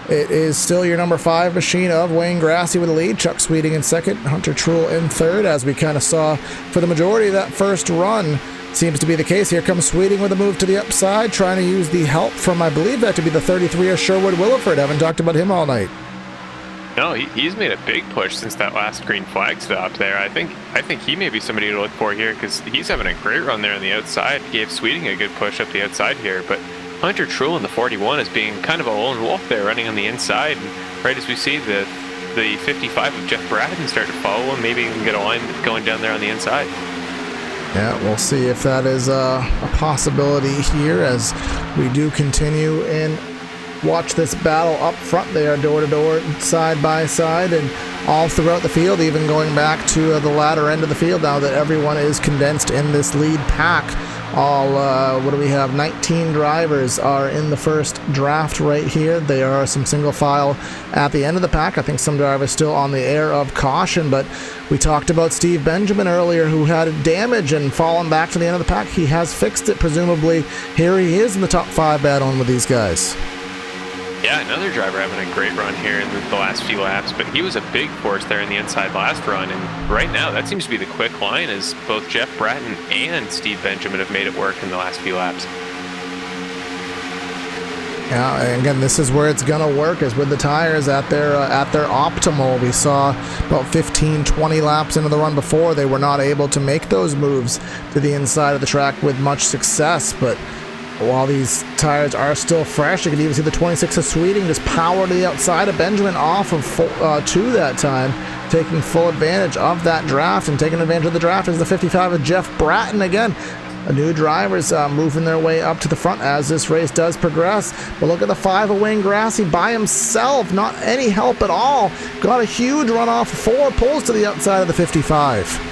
it is still your number 5 machine of Wayne Grassy with the lead. Chuck Sweeting in second, Hunter Truhl in third, as we kind of saw for the majority of that first run. Seems to be the case. Here comes Sweeting with a move to the upside, trying to use the help from, I believe that to be the 33 of Sherwood Williford. Haven't talked about him all night. No, he's made a big push since that last green flag stop there. I think he may be somebody to look for here because he's having a great run there on the outside. He gave Sweeting a good push up the outside here, but Hunter Truhl in the 41 is being kind of a lone wolf there, running on the inside. And right as we see the 55 of Jeff Bratton start to follow him, maybe he can get a line going down there on the inside. Yeah, we'll see if that is a possibility here as we do continue and watch this battle up front. They are door to door, side by side, and all throughout the field, even going back to the latter end of the field now that everyone is condensed in this lead pack. All, what do we have? 19 drivers are in the first draft right here. There are some single file at the end of the pack. I think some drivers still on the air of caution, but we talked about Steve Benjamin earlier, who had damage and fallen back to the end of the pack. He has fixed it, presumably. Here he is in the top 5 battling with these guys. Yeah, another driver having a great run here in the last few laps, but he was a big force there in the inside last run, and right now that seems to be the quick line as both Jeff Bratton and Steve Benjamin have made it work in the last few laps. Yeah, and again, this is where it's going to work, is with the tires at their optimal. We saw about 15-20 laps into the run before, they were not able to make those moves to the inside of the track with much success, but while these tires are still fresh, you can even see the 26 of Sweeting just power to the outside of Benjamin off of 2 that time, taking full advantage of that draft, and taking advantage of the draft is the 55 of Jeff Bratton again. New drivers moving their way up to the front as this race does progress. But look at the 5 of Wayne Grassy by himself, not any help at all. Got a huge run off, 4 pulls to the outside of the 55.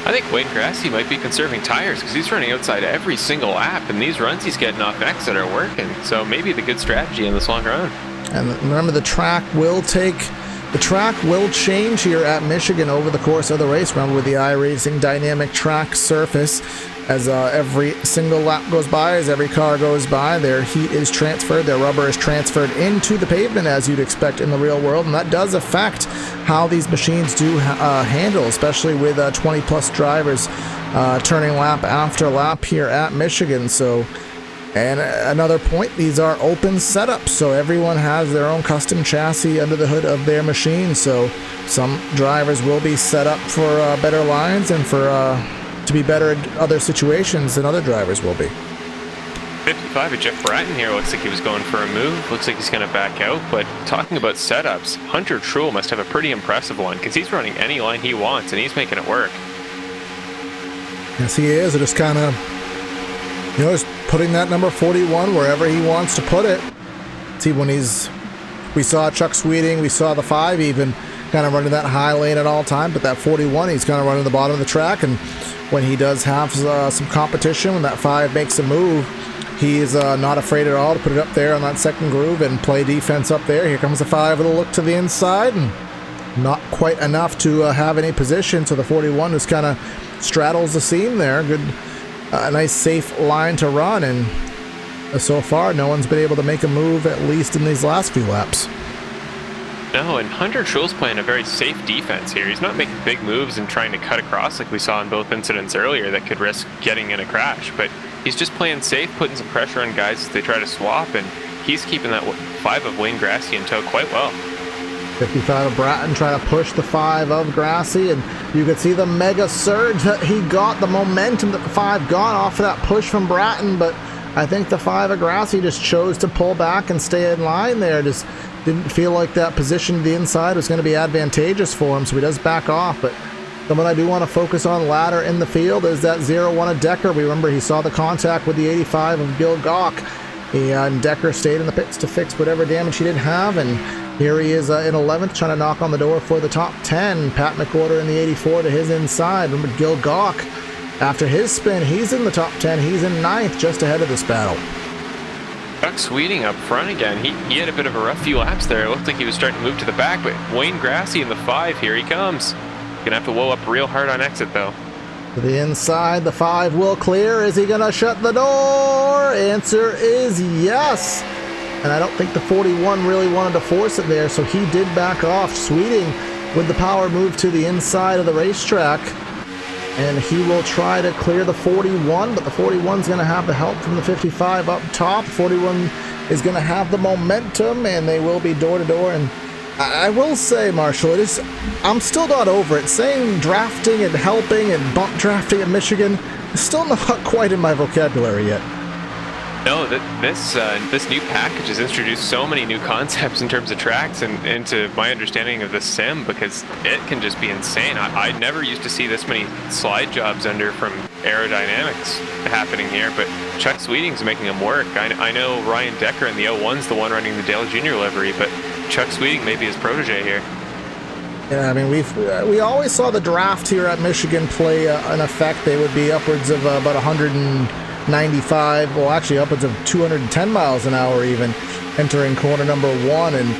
I think Wayne Grassy might be conserving tires because he's running outside every single lap, and these runs he's getting off exit are working. So maybe the good strategy in this long run. And remember, the track will change here at Michigan over the course of the race. Remember, with the iRacing dynamic track surface, as every single lap goes by, as every car goes by, their heat is transferred, their rubber is transferred into the pavement, as you'd expect in the real world, and that does affect how these machines do handle, especially with 20-plus drivers turning lap after lap here at Michigan. So, and another point, these are open setups, so everyone has their own custom chassis under the hood of their machine, so some drivers will be set up for better lines and for to be better in other situations than other drivers will be. 55 of Jeff Bratton here looks like he was going for a move. Looks like he's going to back out, but talking about setups, Hunter Truhl must have a pretty impressive one because he's running any line he wants and he's making it work. Yes, he is. Just kind of, just putting that number 41 wherever he wants to put it. See, we saw Chuck Sweeting, we saw the 5 even kind of running that high lane at all time, but that 41, he's kind of running the bottom of the track, and when he does have some competition, when that 5 makes a move, he is not afraid at all to put it up there on that second groove and play defense up there. Here comes the 5 with a look to the inside, and not quite enough to have any position, so the 41 just kind of straddles the seam there. Good, a nice safe line to run, and so far no one's been able to make a move, at least in these last few laps. No, and Hunter Truhl's playing a very safe defense here. He's not making big moves and trying to cut across like we saw in both incidents earlier that could risk getting in a crash, but he's just playing safe, putting some pressure on guys as they try to swap, and he's keeping that 5 of Wayne Grassy in tow quite well. 55 of Bratton trying to push the 5 of Grassy, and you could see the mega surge that he got, the momentum that the 5 got off of that push from Bratton, but I think the 5 of Grassy just chose to pull back and stay in line there. Just didn't feel like that position to the inside was going to be advantageous for him, so he does back off. But someone I do want to focus on latter in the field is that 0-1 of Decker. We remember he saw the contact with the 85 of Gil Gawk. And Decker stayed in the pits to fix whatever damage he didn't have, and here he is in 11th, trying to knock on the door for the top 10. Pat McWhorter in the 84 to his inside. Remember, Gil Gawk, after his spin, he's in the top 10. He's in 9th, just ahead of this battle. Chuck Sweeting up front again. He had a bit of a rough few laps there. It looked like he was starting to move to the back, but Wayne Grassy in the 5, here he comes. Gonna have to whoa up real hard on exit though. To the inside, the 5 will clear. Is he gonna shut the door? Answer is yes. And I don't think the 41 really wanted to force it there, so he did back off. Sweeting with the power move to the inside of the racetrack. And he will try to clear the 41, but the 41's going to have the help from the 55 up top. 41 is going to have the momentum, and they will be door to door. And I will say, Marshall, I'm still not over it. Saying drafting and helping and bump drafting at Michigan is still not quite in my vocabulary yet. No, this new package has introduced so many new concepts in terms of tracks and into my understanding of the sim, because it can just be insane. I never used to see this many slide jobs under from aerodynamics happening here, but Chuck Sweeting's making them work. I know Ryan Decker in the 01's the one running the Dale Jr. livery, but Chuck Sweeting may be his protege here. Yeah, I mean, we always saw the draft here at Michigan play an effect. They would be upwards of about 195, well, actually upwards of 210 miles an hour even, entering corner number 1, and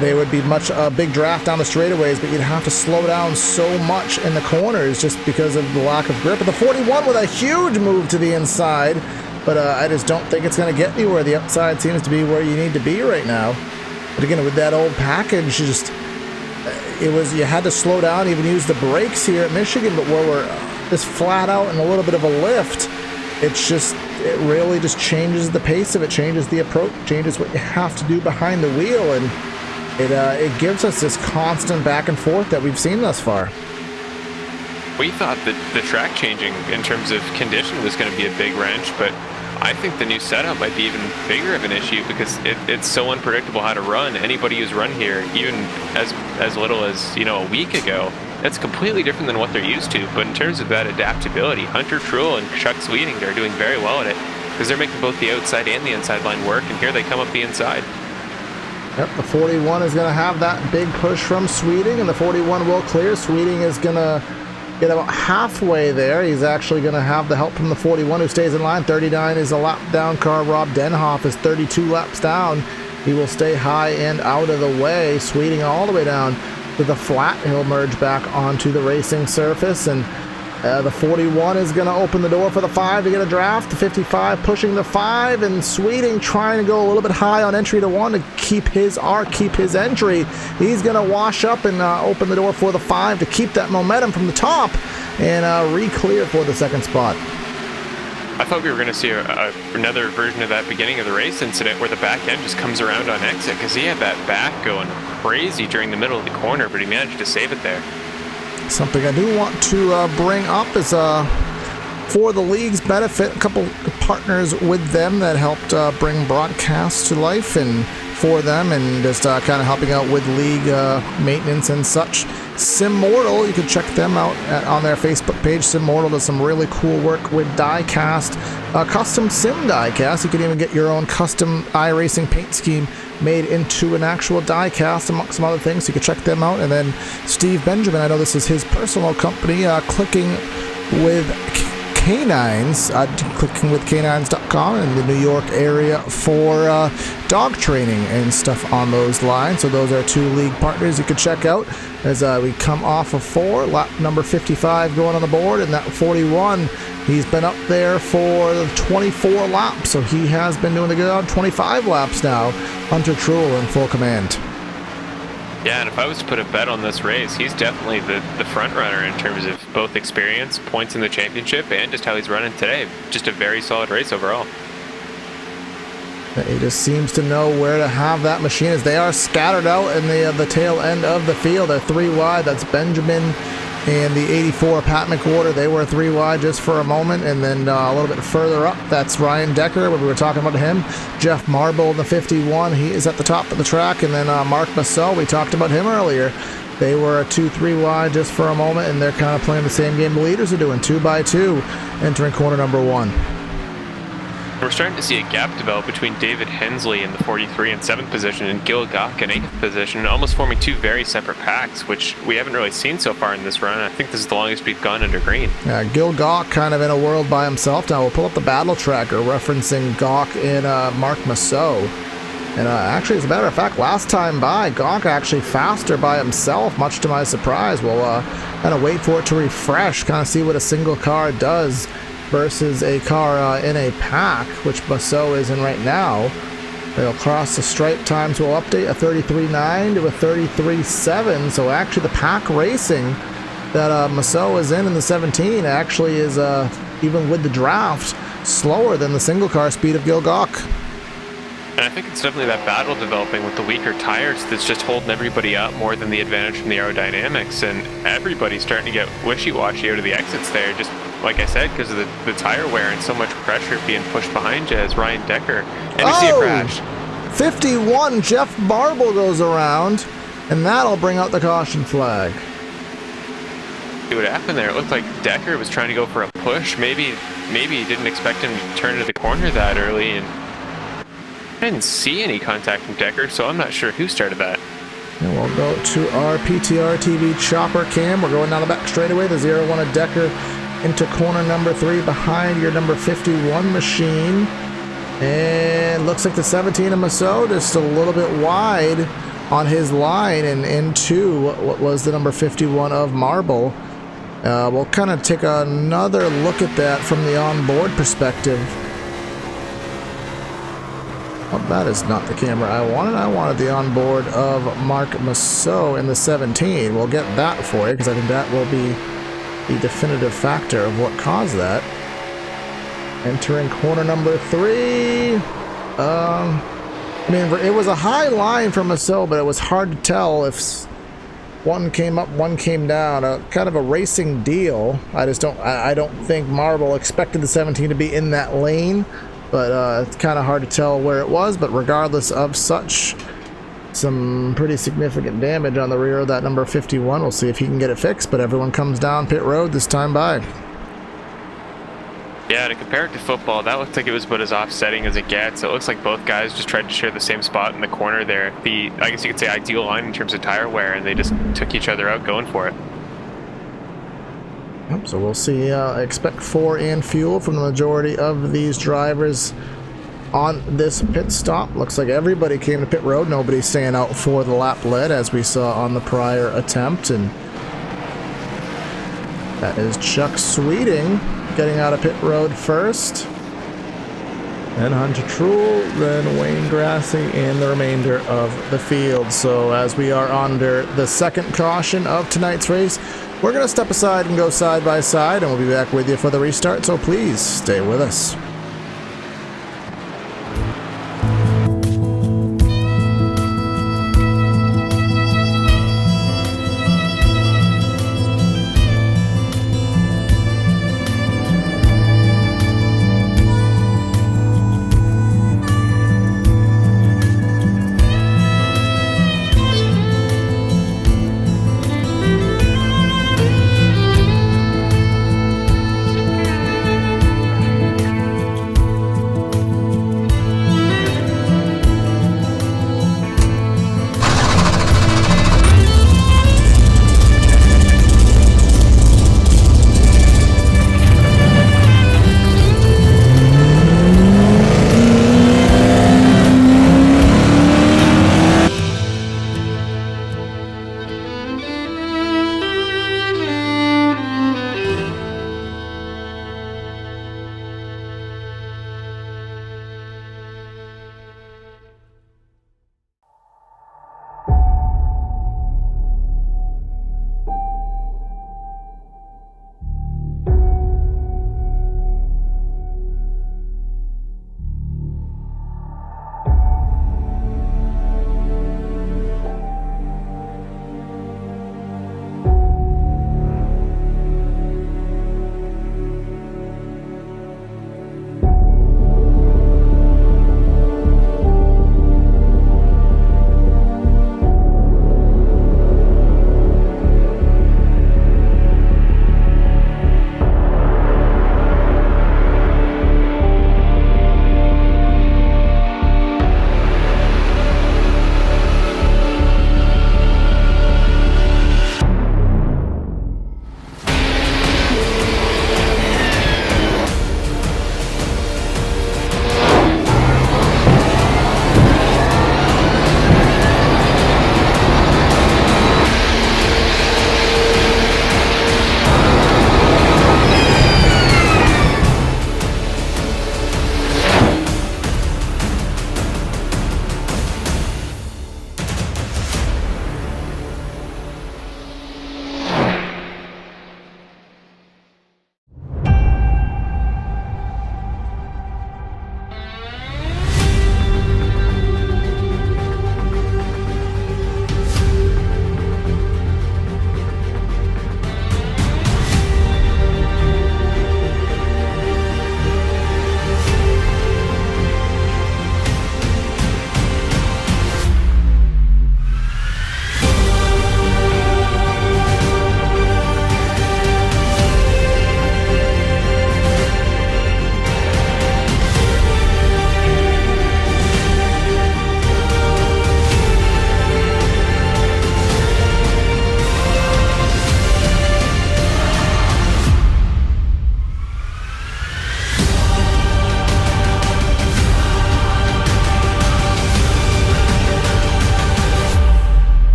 they would be a big draft down the straightaways, but you'd have to slow down so much in the corners just because of the lack of grip. But the 41 with a huge move to the inside, but I just don't think it's going to get anywhere. The outside seems to be where you need to be right now. But again, with that old package, you had to slow down, even use the brakes here at Michigan, but where we're just flat out and a little bit of a lift, it really just changes the pace of it, changes the approach, changes what you have to do behind the wheel, and it gives us this constant back and forth that we've seen thus far. We thought that the track changing in terms of condition was going to be a big wrench, but I think the new setup might be even bigger of an issue because it's so unpredictable how to run. Anybody who's run here, even as little as a week ago, that's completely different than what they're used to. But in terms of that adaptability, Hunter Truel and Chuck Sweeting are doing very well at it because they're making both the outside and the inside line work, and here they come up the inside. Yep, the 41 is going to have that big push from Sweeting, and the 41 will clear. Sweeting is going to get about halfway there. He's actually going to have the help from the 41 who stays in line. 39 is a lap down car. Rob Denhoff is 32 laps down. He will stay high and out of the way. Sweeting all the way down to the flat. He'll merge back onto the racing surface, and the 41 is going to open the door for the 5 to get a draft. The 55 pushing the 5, and Sweeting trying to go a little bit high on entry to 1 to keep his arc, keep his entry. He's going to wash up and open the door for the 5 to keep that momentum from the top and re-clear for the second spot. I thought we were going to see another version of that beginning of the race incident where the back end just comes around on exit, because he had that back going crazy during the middle of the corner, but he managed to save it there. Something I do want to bring up is for the league's benefit, a couple partners with them that helped bring broadcasts to life and for them, and just kind of helping out with league maintenance and such. Simmortal, you can check them out on their Facebook page. Simmortal does some really cool work with diecast, custom sim diecast. You can even get your own custom iRacing paint scheme made into an actual diecast, amongst some other things. So you can check them out. And then Steve Benjamin, I know this is his personal company, Clicking with Canines, clickingwithcanines.com in the New York area for dog training and stuff on those lines. So those are 2 league partners you can check out as we come off of 4, lap number 55 going on the board, and that 41, he's been up there for 24 laps, so he has been doing the good 25 laps now. Hunter Truel in full command. Yeah, and if I was to put a bet on this race, he's definitely the front runner in terms of both experience, points in the championship, and just how he's running today. Just a very solid race overall. He just seems to know where to have that machine, as they are scattered out in the tail end of the field. They're 3 wide. That's Benjamin and the 84 Pat McWhorter. They were 3 wide just for a moment, and then a little bit further up, that's Ryan Decker, when we were talking about him. Jeff Marble in the 51, he is at the top of the track, and then Mark Massel, we talked about him earlier. They were 2-3 wide just for a moment, and they're kind of playing the same game the leaders are doing, 2 by 2, entering corner number 1. we're starting to see a gap develop between David Hensley in the 43 and 7th position and Gil Gok in 8th position, almost forming two very separate packs, which we haven't really seen so far in this run. I think this is the longest we've gone under green. Yeah, Gil Gok kind of in a world by himself now. We'll pull up the battle tracker referencing Gok in Mark Massot. And actually, as a matter of fact, last time by, Gok actually faster by himself, much to my surprise. We'll kind of wait for it to refresh, kind of see what a single car does versus a car in a pack, which Massot is in right now. They'll cross the stripe times will update a 33.9 to a 33.7. So actually the pack racing that Massot is in the 17 actually is, even with the draft, slower than the single car speed of Gil Gok. And I think it's definitely that battle developing with the weaker tires that's just holding everybody up more than the advantage from the aerodynamics. And everybody's starting to get wishy-washy out of the exits there, just like I said, because of the tire wear and so much pressure being pushed behind you as Ryan Decker. And you see a crash. 51, Jeff Marble goes around, and that'll bring out the caution flag. See what happened there. It looked like Decker was trying to go for a push. Maybe he didn't expect him to turn into the corner that early, and I didn't see any contact from Decker, so I'm not sure who started that. And we'll go to our PTR TV chopper cam. We're going down the back straightaway. The 0-1 of Decker into corner number 3 behind your number 51 machine. And looks like the 17 of Massot just a little bit wide on his line and into what was the number 51 of Marble. We'll kind of take another look at that from the onboard perspective. Oh, that is not the camera I wanted. I wanted the onboard of Mark Massot in the 17. We'll get that for you because I think that will be the definitive factor of what caused that. Entering corner number 3. I mean, it was a high line from Massot, but it was hard to tell if one came up, one came down. Kind of a racing deal. I don't think Marble expected the 17 to be in that lane. But it's kind of hard to tell where it was, but regardless of such, some pretty significant damage on the rear of that number 51. We'll see if he can get it fixed, but everyone comes down pit road this time by. Yeah, to compare it to football, that looked like it was about as offsetting as it gets. It looks like both guys just tried to share the same spot in the corner there. I guess you could say ideal line in terms of tire wear, and they just took each other out going for it. Yep, so we'll see, expect 4 and fuel from the majority of these drivers on this pit stop. Looks like everybody came to pit road. Nobody's staying out for the lap lead as we saw on the prior attempt. And that is Chuck Sweeting getting out of pit road first. Then Hunter Truhl, then Wayne Grassi, and the remainder of the field. So as we are under the second caution of tonight's race, we're going to step aside and go side by side, and we'll be back with you for the restart, so please stay with us.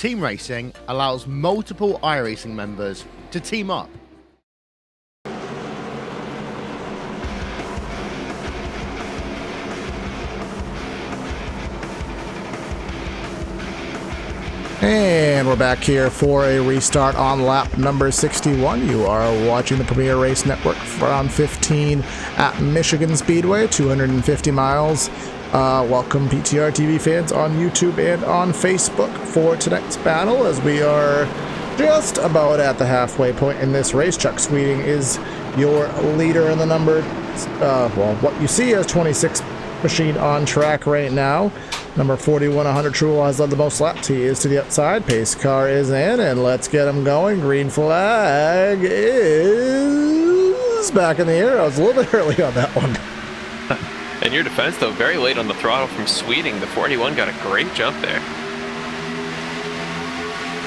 Team racing allows multiple iRacing members to team up. And we're back here for a restart on lap number 61. You are watching the Premier Race Network for round 15 at Michigan Speedway, 250 miles. Welcome PTR TV fans on YouTube and on Facebook for tonight's battle, as we are just about at the halfway point in this race. Chuck Sweeting is your leader in the number, well, what you see as 26 machine on track right now. Number 41, 100 True has led the most laps. He is to the outside. Pace car is in, and let's get him going. Green flag is back in the air. I was a little bit early on that one. In your defense, though, very late on the throttle from Sweeting. The 41 got a great jump there.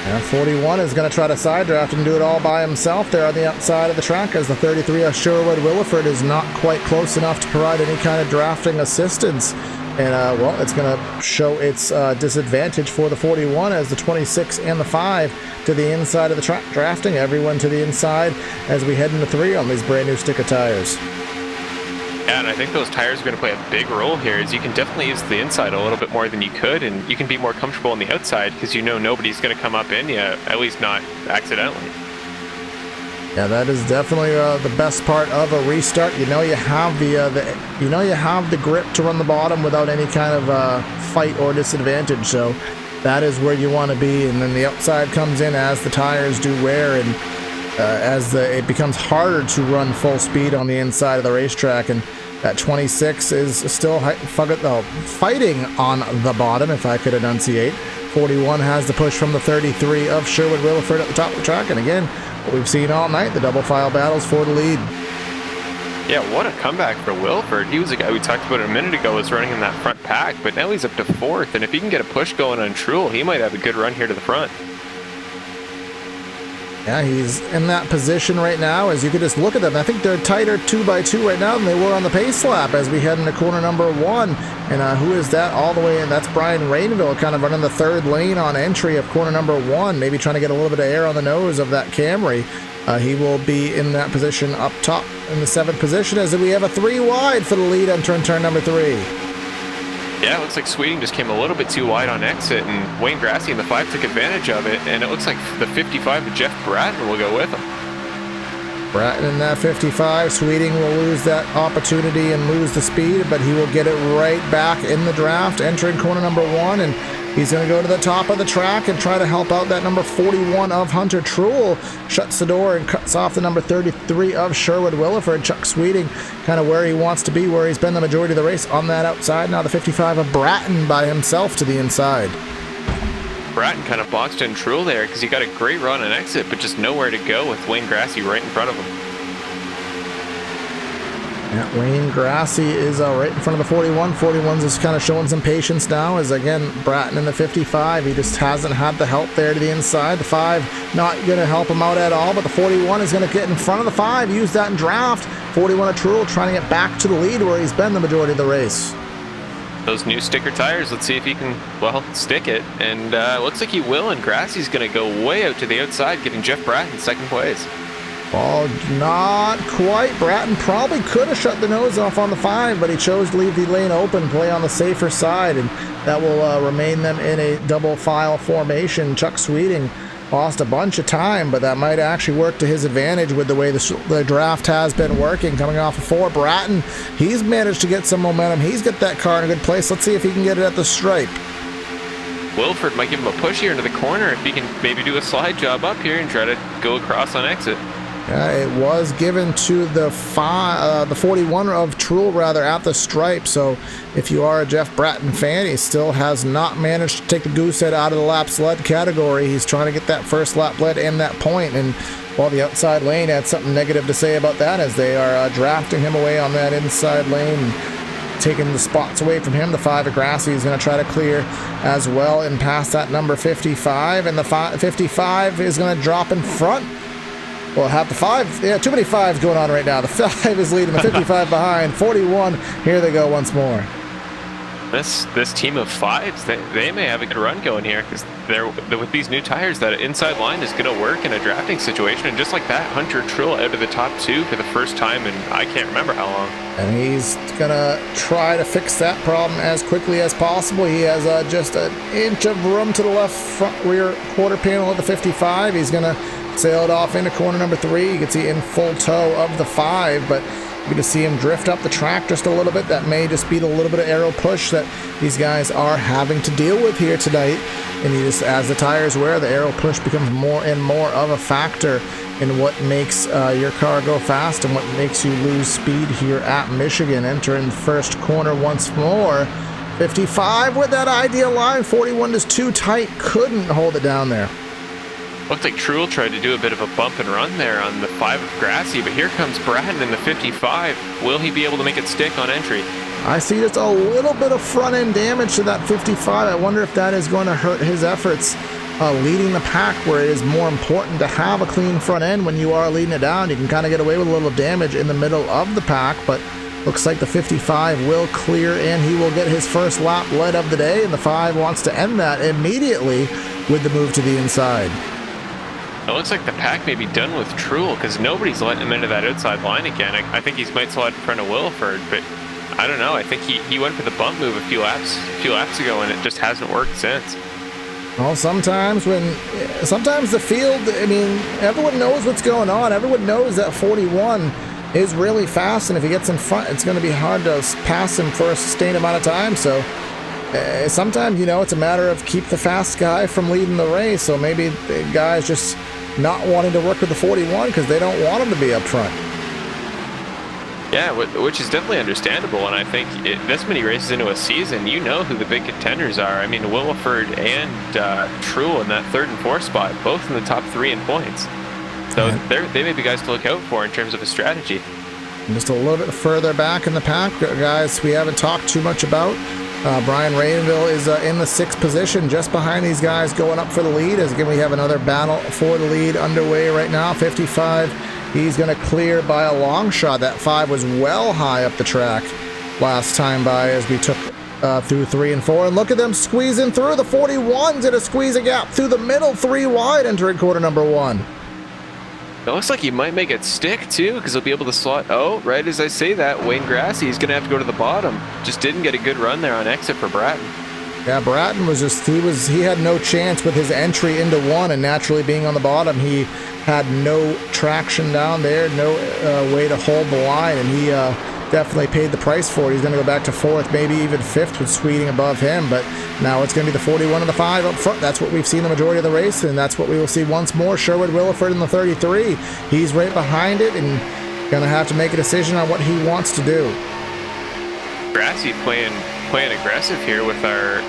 And 41 is going to try to side draft and do it all by himself there on the outside of the track, as the 33 of Sherwood Williford is not quite close enough to provide any kind of drafting assistance. And, well, it's going to show its disadvantage for the 41, as the 26 and the 5 to the inside of the track, drafting everyone to the inside as we head into 3 on these brand new sticker tires. Yeah, and I think those tires are going to play a big role here, as you can definitely use the inside a little bit more than you could, and you can be more comfortable on the outside because you know nobody's going to come up in you, at least not accidentally. Yeah, that is definitely the best part of a restart. You know you have the grip to run the bottom without any kind of fight or disadvantage. So that is where you want to be. And then the outside comes in as the tires do wear, and it becomes harder to run full speed on the inside of the racetrack. And that 26 is still fighting on the bottom, if I could enunciate. 41 has the push from the 33 of Sherwood Williford at the top of the track. And again, what we've seen all night, the double file battles for the lead. Yeah, what a comeback for Williford. He was a guy we talked about a minute ago was running in that front pack, but now he's up to 4th, and if he can get a push going on Truel, he might have a good run here to the front. Yeah, he's in that position right now, as you can just look at them. I think they're tighter 2x2 right now than they were on the pace lap as we head into corner number 1. And who is that all the way in? That's Brian Rainville, kind of running the 3rd lane on entry of corner number 1, maybe trying to get a little bit of air on the nose of that Camry. He will be in that position up top in the 7th position, as we have a 3 wide for the lead entering turn number 3. Yeah, it looks like Sweeting just came a little bit too wide on exit, and Wayne Grassi in the 5 took advantage of it, and it looks like the 55 of Jeff Bratton will go with him. Bratton in that 55. Sweeting will lose that opportunity and lose the speed, but he will get it right back in the draft, entering corner number 1, and he's going to go to the top of the track and try to help out that number 41 of Hunter Truel. Shuts the door and cuts off the number 33 of Sherwood Williford. Chuck Sweeting kind of where he wants to be, where he's been the majority of the race on that outside. Now the 55 of Bratton by himself to the inside. Bratton kind of boxed in Truel there because he got a great run and exit, but just nowhere to go with Wayne Grassi right in front of him. Yeah, Wayne Grassi is right in front of the 41. 41's just kind of showing some patience now, as again, Bratton in the 55. He just hasn't had the help there to the inside. The 5 not going to help him out at all, but the 41 is going to get in front of the 5, use that in draft. 41 of Truel trying to get back to the lead where he's been the majority of the race. Those new sticker tires, let's see if he can, well, stick it. And looks like he will, and Grassi's going to go way out to the outside, giving Jeff Bratton 2nd place. Well, not quite. Bratton probably could have shut the nose off on the 5, but he chose to leave the lane open, play on the safer side, and that will remain them in a double file formation. Chuck Sweeting lost a bunch of time, but that might actually work to his advantage with the way the draft has been working. Coming off of 4, Bratton, he's managed to get some momentum. He's got that car in a good place. Let's see if he can get it at the stripe. Williford might give him a push here into the corner if he can maybe do a slide job up here and try to go across on exit. It was given to the 41 of Truel, rather, at the stripe. So if you are a Jeff Bratton fan, he still has not managed to take the goose head out of the laps led category. He's trying to get that first lap led and that point. And while the outside lane had something negative to say about that, as they are drafting him away on that inside lane, taking the spots away from him. The 5 of Grassi is going to try to clear as well and pass that number 55. And the 55 is going to drop in front. Well, have the 5. Yeah, too many 5s going on right now. The 5 is leading, the 55 behind. 41, here they go once more. This team of fives, they may have a good run going here, because they're with these new tires, that inside line is going to work in a drafting situation. And just like that, Hunter Truex out of the top two for the first time in I can't remember how long. And he's going to try to fix that problem as quickly as possible. He has just an inch of room to the left front rear quarter panel of the 55. He's going to sail it off into corner number 3. You can see in full tow of the 5, but you're going to see him drift up the track just a little bit. That may just be the little bit of aero push that these guys are having to deal with here tonight. And you just, as the tires wear, the aero push becomes more and more of a factor in what makes your car go fast and what makes you lose speed here at Michigan. Entering the first corner once more. 55 with that ideal line. 41 is too tight. Couldn't hold it down there. Looked like Truex tried to do a bit of a bump and run there on the 5 of Grassy, but here comes Bratton in the 55. Will he be able to make it stick on entry? I see just a little bit of front-end damage to that 55. I wonder if that is going to hurt his efforts leading the pack, where it is more important to have a clean front end when you are leading it down. You can kind of get away with a little damage in the middle of the pack, but looks like the 55 will clear and he will get his first lap led of the day, and the 5 wants to end that immediately with the move to the inside. It looks like the pack may be done with Truex, because nobody's letting him into that outside line again. I think he might slide in front of Williford, but I don't know. I think he went for the bump move a few laps ago, and it just hasn't worked since. Well, sometimes the field, I mean, everyone knows what's going on. Everyone knows that 41 is really fast, and if he gets in front, it's going to be hard to pass him for a sustained amount of time. So sometimes, it's a matter of keep the fast guy from leading the race. So maybe the guy's just not wanting to work with the 41 because they don't want him to be up front. Yeah, which is definitely understandable, and I think this many races into a season, you know who the big contenders are. I mean, Williford and Truex in that 3rd and 4th spot, both in the top 3 in points. So they may be guys to look out for in terms of a strategy. Just a little bit further back in the pack, guys, we haven't talked too much about. Brian Rainville is in the 6th position, just behind these guys going up for the lead. As again, we have another battle for the lead underway right now. 55, he's going to clear by a long shot. That 5 was well high up the track last time by as we took through 3 and 4. And look at them squeezing through. The 41's going to squeeze a gap through the middle, 3 wide, entering corner number 1. It looks like he might make it stick too, because he'll be able to slot out. Right as I say that, Wayne Grassy is going to have to go to the bottom. Just didn't get a good run there on exit for Bratton. Yeah, Bratton was just, he had no chance with his entry into 1, and naturally being on the bottom, he had no traction down there, no way to hold the line, and he definitely paid the price for it. He's going to go back to 4th, maybe even 5th with Sweeting above him, but now it's going to be the 41 and the 5 up front. That's what we've seen the majority of the race, and that's what we will see once more. Sherwood Williford in the 33. He's right behind it and going to have to make a decision on what he wants to do. Grassy playing aggressive here with our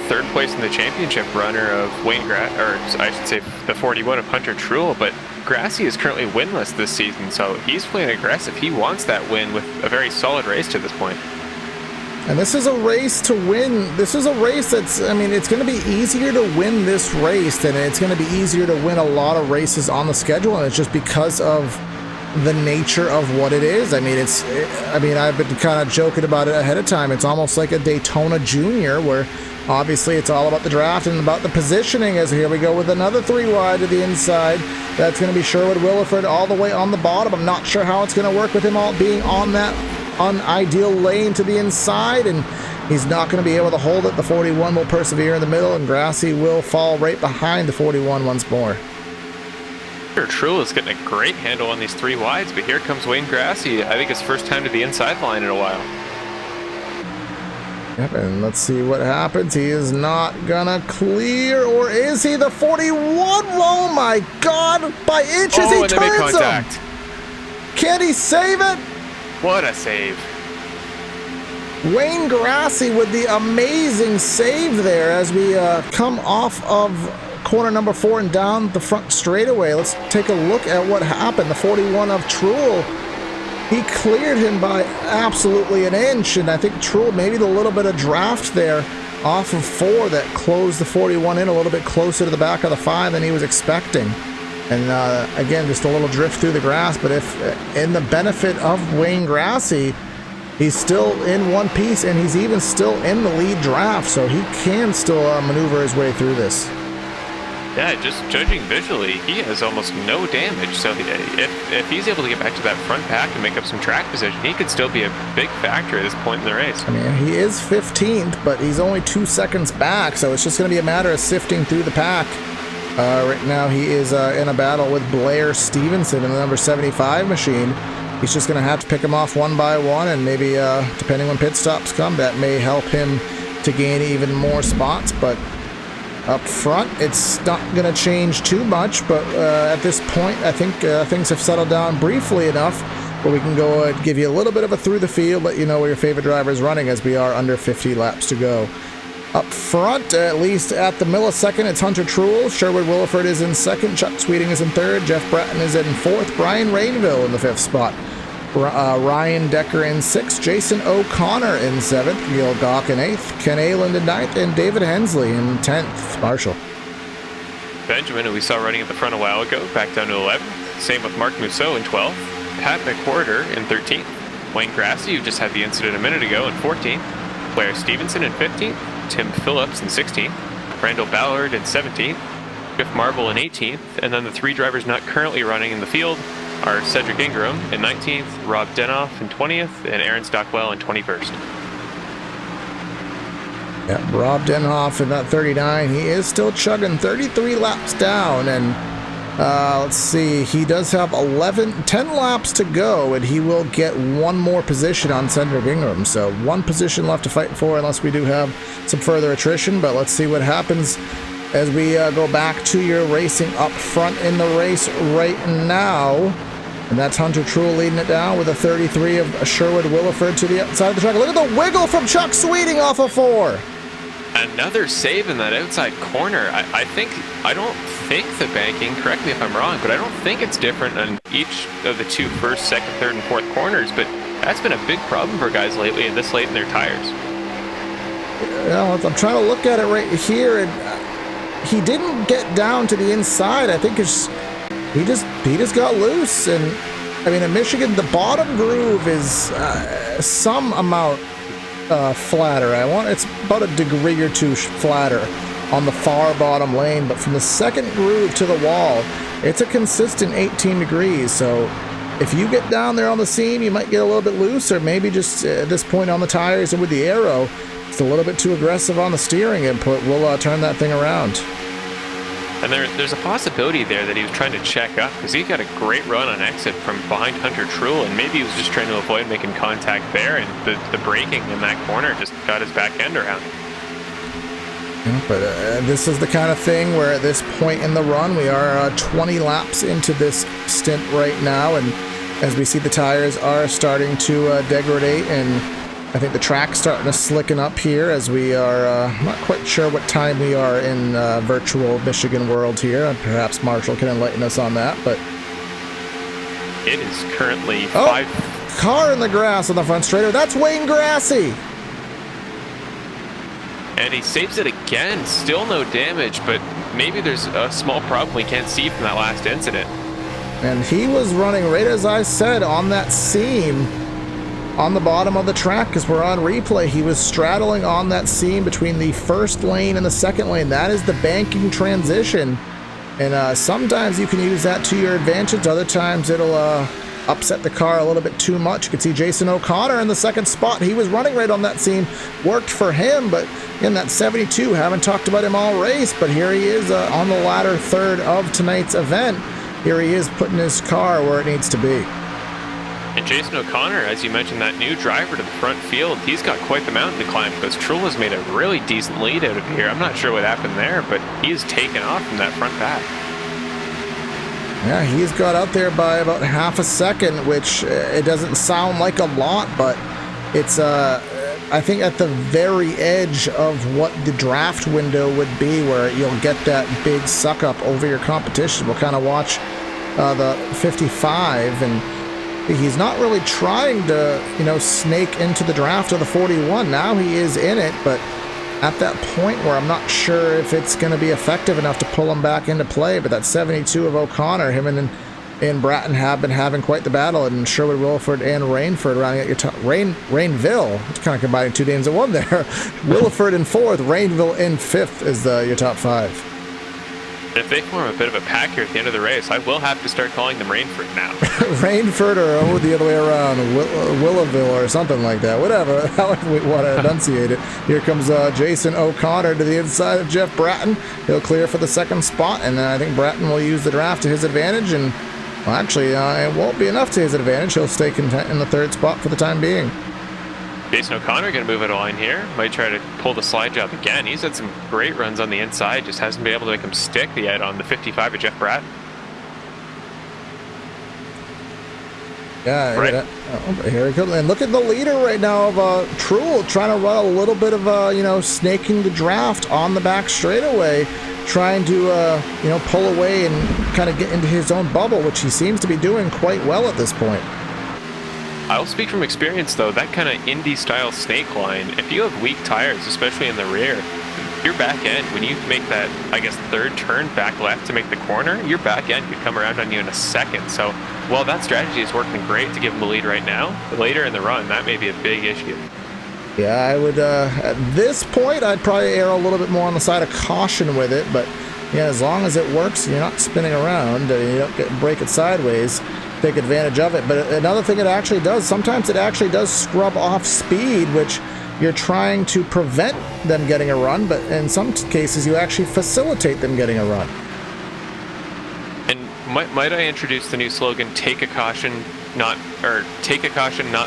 3rd place in the championship runner of Wayne or I should say the 41 of Hunter Truex, but Grassy is currently winless this season, so he's playing aggressive. He wants that win with a very solid race to this point. And this is a race to win. This is a race that's, I mean, it's going to be easier to win this race than it's going to be easier to win a lot of races on the schedule, and it's just because of the nature of what it is. I mean, I've been kind of joking about it ahead of time. It's almost like a Daytona Junior, where obviously it's all about the draft and about the positioning. As here we go with another 3 wide to the inside. That's going to be Sherwood Williford all the way on the bottom. I'm not sure how it's going to work with him all being on that unideal lane to the inside, and he's not going to be able to hold it. The 41 will persevere in the middle, and Grassy will fall right behind the 41 once more. Truex is getting a great handle on these 3 wides, but here comes Wayne Grassy. I think his first time to the inside line in a while. Yep, and let's see what happens. He is not gonna clear, or is he? The 41? Oh my God! By inches he turns him. Can he save it? What a save! Wayne Grassy with the amazing save there as we come off of corner number 4 and down the front straightaway. Let's take a look at what happened. The 41 of Truex, he cleared him by absolutely an inch, and I think Truex, maybe the little bit of draft there off of 4 that closed the 41 in a little bit closer to the back of the 5 than he was expecting. And again, just a little drift through the grass, but if in the benefit of Wayne Grassy, He's still in one piece, and he's even still in the lead draft, so he can still maneuver his way through this. Yeah, just judging visually, he has almost no damage, so if he's able to get back to that front pack and make up some track position, he could still be a big factor at this point in the race. I mean, he is 15th, but he's only 2 seconds back, so it's just going to be a matter of sifting through the pack. Right now he is in a battle with Blair Stevenson in the number 75 machine. He's just going to have to pick them off one by one, and maybe, depending when pit stops come, that may help him to gain even more spots. But up front, it's not going to change too much. But at this point, I think things have settled down briefly enough where we can go and give you a little bit of a through the field, let you know where your favorite driver is running, as we are under 50 laps to go. Up front, at least at the millisecond, it's Hunter Truel. Sherwood Williford is in second. Chuck Sweeting is in third. Jeff Bratton is in fourth. Brian Rainville in the fifth spot. Ryan Decker in sixth. Jason O'Connor in seventh. Gil Gawk in eighth. Ken Ayland in ninth. And David Hensley in 10th. Marshall. Benjamin, who we saw running at the front a while ago, back down to 11th. Same with Mark Mousseau in 12th. Pat McWhorter in 13th. Wayne Grassi, who just had the incident a minute ago, in 14th. Blair Stevenson in 15th. Tim Phillips in 16th, Randall Ballard in 17th, Jeff Marble in 18th, and then the 3 drivers not currently running in the field are Cedric Ingram in 19th, Rob Denoff in 20th, and Aaron Stockwell in 21st. Yeah, Rob Denoff in that 39. He is still chugging 33 laps down, and let's see, he does have 10 laps to go, and he will get one more position on Cedric Ingram. So 1 position left to fight for, unless we do have some further attrition. But let's see what happens as we go back to your racing up front in the race right now. And that's Hunter Truel leading it down with a 33 of Sherwood Williford to the outside of the track. Look at the wiggle from Chuck Sweeting off of 4. Another save in that outside corner. I don't think the banking, correct me if I'm wrong, but I don't think it's different on each of the 2 first, second, third, and fourth corners, but that's been a big problem for guys lately and this late in their tires. Well, I'm trying to look at it right here, and he didn't get down to the inside. I think he just got loose. And I mean, in Michigan, the bottom groove is some amount flatter. It's about a degree or 2 flatter on the far bottom lane, but from the second groove to the wall, it's a consistent 18 degrees. So if you get down there on the seam, you might get a little bit loose, or maybe just at this point on the tires and with the aero, it's a little bit too aggressive on the steering input. We'll turn that thing around. And there's a possibility there that he was trying to check up, because he got a great run on exit from behind Hunter Truel, and maybe he was just trying to avoid making contact there, and the braking in that corner just got his back end around. Yeah, but this is the kind of thing where at this point in the run, we are 20 laps into this stint right now, and as we see, the tires are starting to degrade, and I think the track's starting to slicken up here as we are not quite sure what time we are in virtual Michigan world here. Perhaps Marshall can enlighten us on that, but it is currently 5. Car in the grass on the front straighter. That's Wayne Grassi. And he saves it again. Still no damage, but maybe there's a small problem we can't see from that last incident. And he was running right as I said on that seam on the bottom of the track, because we're on replay. He was straddling on that seam between the first lane and the second lane. That is the banking transition, and sometimes you can use that to your advantage. Other times it'll upset the car a little bit too much. You can see Jason O'Connor in the second spot. He was running right on that seam, worked for him, but in that 72, haven't talked about him all race, but here he is on the latter third of tonight's event. Here he is putting his car where it needs to be. And Jason O'Connor, as you mentioned, that new driver to the front field, he's got quite the mountain to climb, because Truel has made a really decent lead out of here. I'm not sure what happened there, but he has taken off from that front pack. Yeah, he's got out there by about half a second, which it doesn't sound like a lot, but it's I think at the very edge of what the draft window would be, where you'll get that big suck up over your competition. We'll kind of watch the 55, and he's not really trying to, snake into the draft of the 41. Now he is in it, but at that point where I'm not sure if it's going to be effective enough to pull him back into play. But that 72 of O'Connor, him and and Bratton have been having quite the battle, and Sherwood, Williford, and Rainford rounding out your top. Rainville, it's kind of combining two names in one there. Williford in 4th, Rainville in 5th is your top 5. If they form a bit of a pack here at the end of the race, I will have to start calling them Rainford now. Rainford, or the other way around, Willaville or something like that. Whatever, however we want to enunciate it. Here comes Jason O'Connor to the inside of Jeff Bratton. He'll clear for the 2nd spot, and I think Bratton will use the draft to his advantage, and well, actually, it won't be enough to his advantage. He'll stay content in the 3rd spot for the time being. Jason O'Connor going to move it a line here. Might try to pull the slide job again. He's had some great runs on the inside. Just hasn't been able to make him stick yet on the 55 of Jeff Bratton. Yeah, right. Here he comes. And look at the leader right now of Truel, trying to run a little bit of, snaking the draft on the back straightaway, trying to, pull away and kind of get into his own bubble, which he seems to be doing quite well at this point. I'll speak from experience, though. That kind of Indy-style snake line, if you have weak tires, especially in the rear, your back end, when you make that, 3rd turn back left to make the corner, your back end could come around on you in a second. So while that strategy is working great to give him the lead right now, later in the run, that may be a big issue. Yeah, I would, at this point, I'd probably err a little bit more on the side of caution with it, but yeah, as long as it works, you're not spinning around, you don't break it sideways, take advantage of it. But another thing it actually does, sometimes it actually does scrub off speed, which you're trying to prevent them getting a run, but in some cases you actually facilitate them getting a run. And might I introduce the new slogan, take a caution, not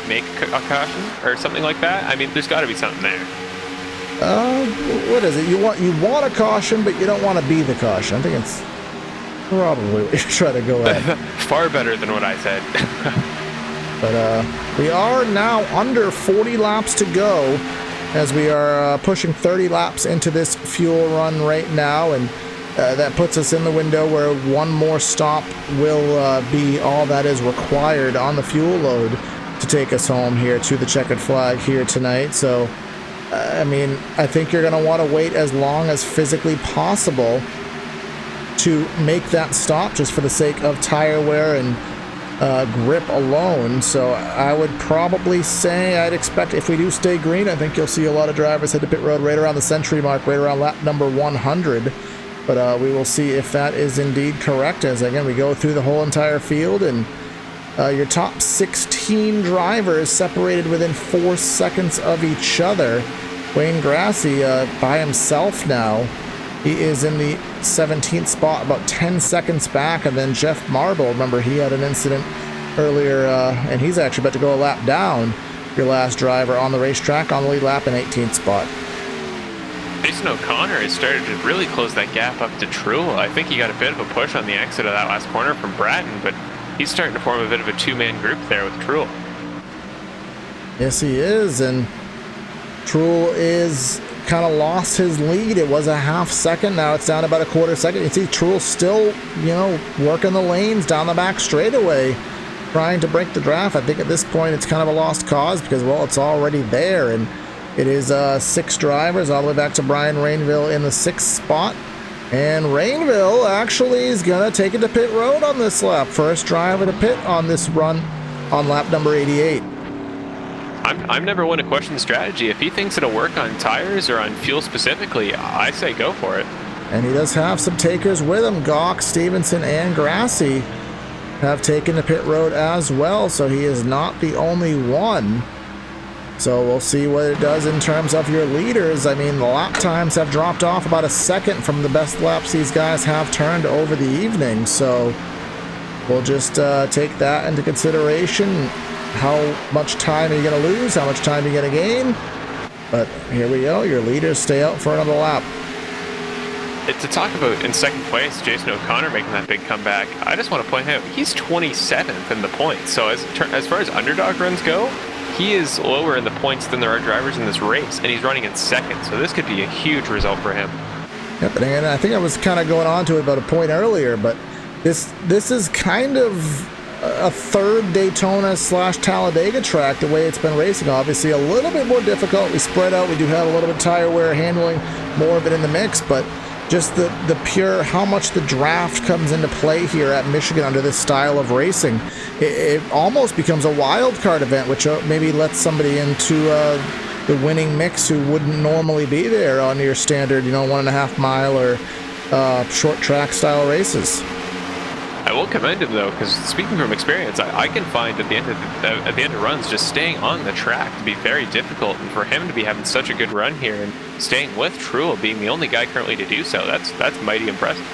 make a caution, or something like that? I mean, there's got to be something there. What is it? You want a caution, but you don't want to be the caution. I think it's probably what you're trying to go at. Far better than what I said. But we are now under 40 laps to go as we are pushing 30 laps into this fuel run right now, and that puts us in the window where one more stop will be all that is required on the fuel load to take us home here to the checkered flag here tonight. So I think you're going to want to wait as long as physically possible to make that stop, just for the sake of tire wear and grip alone. So I would probably say, I'd expect if we do stay green, I think you'll see a lot of drivers head to pit road right around the century mark, right around lap number 100. But we will see if that is indeed correct, as again we go through the whole entire field, and your top 16 drivers separated within 4 seconds of each other. Wayne Grassi by himself now. He is in the 17th spot, about 10 seconds back, and then Jeff Marble, remember he had an incident earlier, and he's actually about to go a lap down. Your last driver on the racetrack on the lead lap in 18th spot. Jason O'Connor has started to really close that gap up to Truel. I think he got a bit of a push on the exit of that last corner from Bratton, but he's starting to form a bit of a two-man group there with Truel. Yes, he is, and Truel is kind of lost his lead. It was a half second. Now it's down about a quarter second. You see Truel still, working the lanes down the back straightaway, trying to break the draft. I think at this point it's kind of a lost cause because, well, it's already there, and it is 6 drivers all the way back to Brian Rainville in the 6th spot. And Rainville actually is going to take it to pit road on this lap. First driver to pit on this run on lap number 88. I'm never one to question the strategy. If he thinks it'll work on tires or on fuel specifically, I say go for it. And he does have some takers with him. Gawk, Stevenson, and Grassi have taken the pit road as well, so he is not the only one. So we'll see what it does in terms of your leaders. I mean, the lap times have dropped off about a second from the best laps these guys have turned over the evening. So we'll just take that into consideration. How much time are you going to lose? How much time are you going to gain? But here we go. Your leaders stay out for another lap. To talk about in second place, Jason O'Connor making that big comeback, I just want to point out he's 27th in the points. So as far as underdog runs go, he is lower in the points than there are drivers in this race, and he's running in second. So this could be a huge result for him. Yep, and I think I was kind of going on to it about a point earlier, but this is kind of a third Daytona / Talladega track, the way it's been racing. Obviously a little bit more difficult. We spread out. We do have a little bit of tire wear handling, more of it in the mix, but just the pure how much the draft comes into play here at Michigan under this style of racing. It almost becomes a wild card event, which maybe lets somebody into the winning mix who wouldn't normally be there on your standard, 1.5 mile or short track style races. I will commend him though, because speaking from experience, I can find at the end of runs, just staying on the track to be very difficult, and for him to be having such a good run here and staying with Truel, being the only guy currently to do so, that's mighty impressive.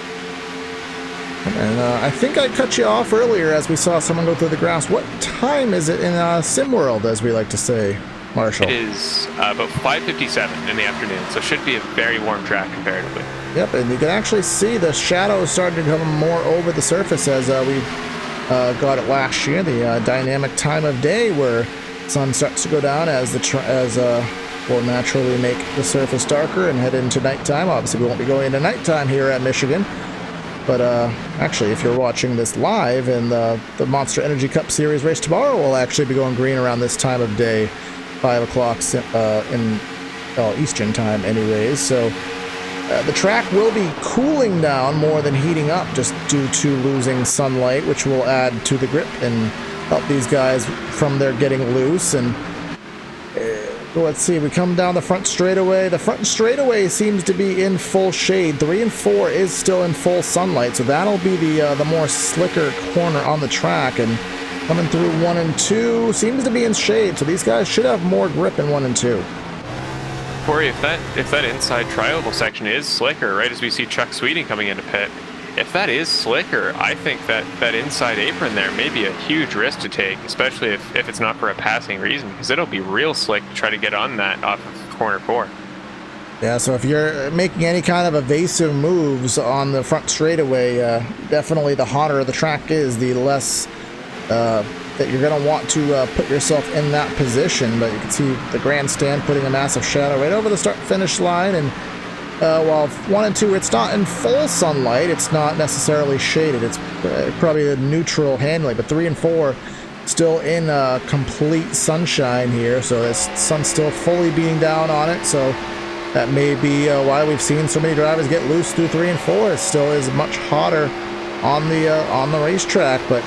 And I think I cut you off earlier as we saw someone go through the grass. What time is it in SimWorld, as we like to say, Marshall? It is about 5:57 in the afternoon, so it should be a very warm track comparatively. Yep, and you can actually see the shadows starting to come more over the surface as we got it last year. The dynamic time of day where sun starts to go down as will naturally make the surface darker and head into nighttime. Obviously, we won't be going into nighttime here at Michigan. But actually, if you're watching this live, and the Monster Energy Cup Series race tomorrow will actually be going green around this time of day, 5 o'clock in Eastern time anyways. So the track will be cooling down more than heating up just due to losing sunlight, which will add to the grip and help these guys from their getting loose. And let's see, we come down the front straightaway. The front straightaway seems to be in full shade. 3 and 4 is still in full sunlight, so that'll be the more slicker corner on the track. And coming through 1 and 2 seems to be in shade, so these guys should have more grip in 1 and 2. Corey, if that inside tri-oval section is slicker, right as we see Chuck Sweeting coming into pit, if that is slicker, I think that inside apron there may be a huge risk to take, especially if it's not for a passing reason, because it'll be real slick to try to get on that off of corner 4. Yeah, so if you're making any kind of evasive moves on the front straightaway, definitely the hotter the track is, the less that you're going to want to put yourself in that position. But you can see the grandstand putting a massive shadow right over the start-finish line. And while 1 and 2, it's not in full sunlight, it's not necessarily shaded. It's probably a neutral handling. But 3 and 4 still in complete sunshine here. So the sun's still fully beating down on it. So that may be why we've seen so many drivers get loose through 3 and 4. It still is much hotter on the racetrack, but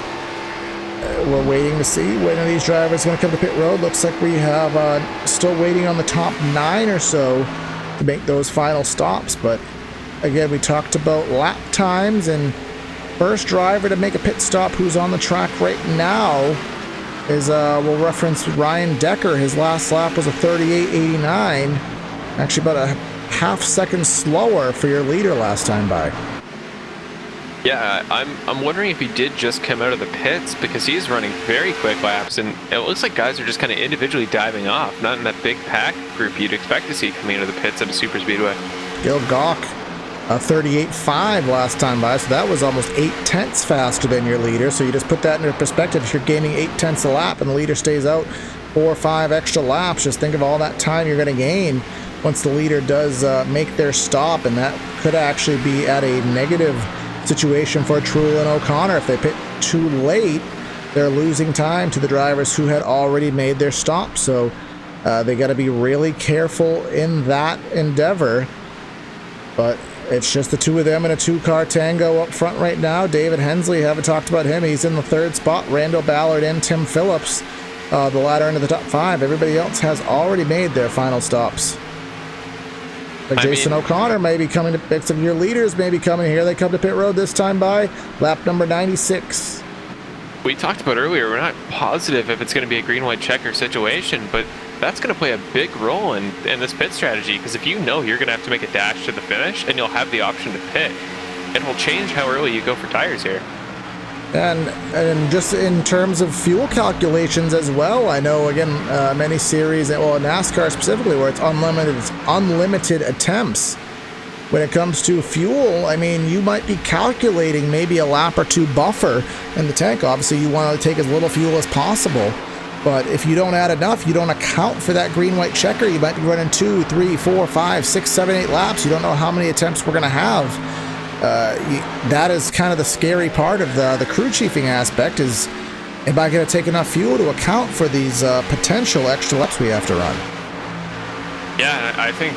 we're waiting to see when are these drivers going to come to pit road. Looks like we have still waiting on the top 9 or so to make those final stops. But again, we talked about lap times, and first driver to make a pit stop who's on the track right now is we'll reference Ryan Decker. His last lap was a 38.89, actually about a half second slower for your leader last time by. Yeah, I'm wondering if he did just come out of the pits, because he's running very quick laps, and it looks like guys are just kind of individually diving off, not in that big pack group you'd expect to see coming out of the pits at a super speedway. Gil Gawk, a 38.5 last time by, so that was almost 0.8 faster than your leader. So you just put that into perspective. If you're gaining 0.8 a lap and the leader stays out 4 or 5 extra laps, just think of all that time you're going to gain once the leader does make their stop, and that could actually be at a negative situation for Truel and O'Connor. If they pit too late, they're losing time to the drivers who had already made their stop. So they got to be really careful in that endeavor. But it's just the two of them in a 2-car tango up front right now. David Hensley, haven't talked about him. He's in the 3rd spot. Randall Ballard and Tim Phillips, the ladder into the top 5. Everybody else has already made their final stops. Like Jason O'Connor may be coming to pits, of your leaders may be coming here. They come to pit road this time by lap number 96. We talked about earlier, we're not positive if it's going to be a green-white checker situation, but that's going to play a big role in this pit strategy, because if you know you're going to have to make a dash to the finish and you'll have the option to pit, it will change how early you go for tires here. And just in terms of fuel calculations as well, I know, again, many series, well, NASCAR specifically, where it's unlimited attempts. When it comes to fuel, I mean, you might be calculating maybe a lap or 2 buffer in the tank. Obviously, you want to take as little fuel as possible. But if you don't add enough, you don't account for that green-white checker. You might be running 2, 3, 4, 5, 6, 7, 8 laps. You don't know how many attempts we're going to have. That is kind of the scary part of the crew chiefing aspect, is am I going to take enough fuel to account for these potential extra laps we have to run? Yeah, I think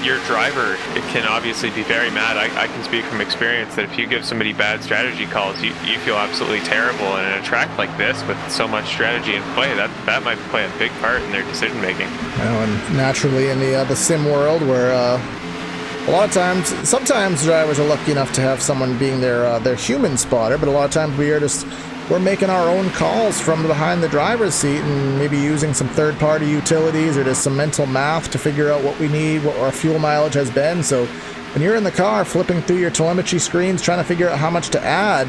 your driver, it can obviously be very mad. I can speak from experience that if you give somebody bad strategy calls, you feel absolutely terrible. And in a track like this with so much strategy in play, that might play a big part in their decision making. And naturally in the sim world where a lot of times, sometimes drivers are lucky enough to have someone being their human spotter, but a lot of times we're making our own calls from behind the driver's seat and maybe using some third-party utilities or just some mental math to figure out what we need, what our fuel mileage has been. So when you're in the car flipping through your telemetry screens trying to figure out how much to add,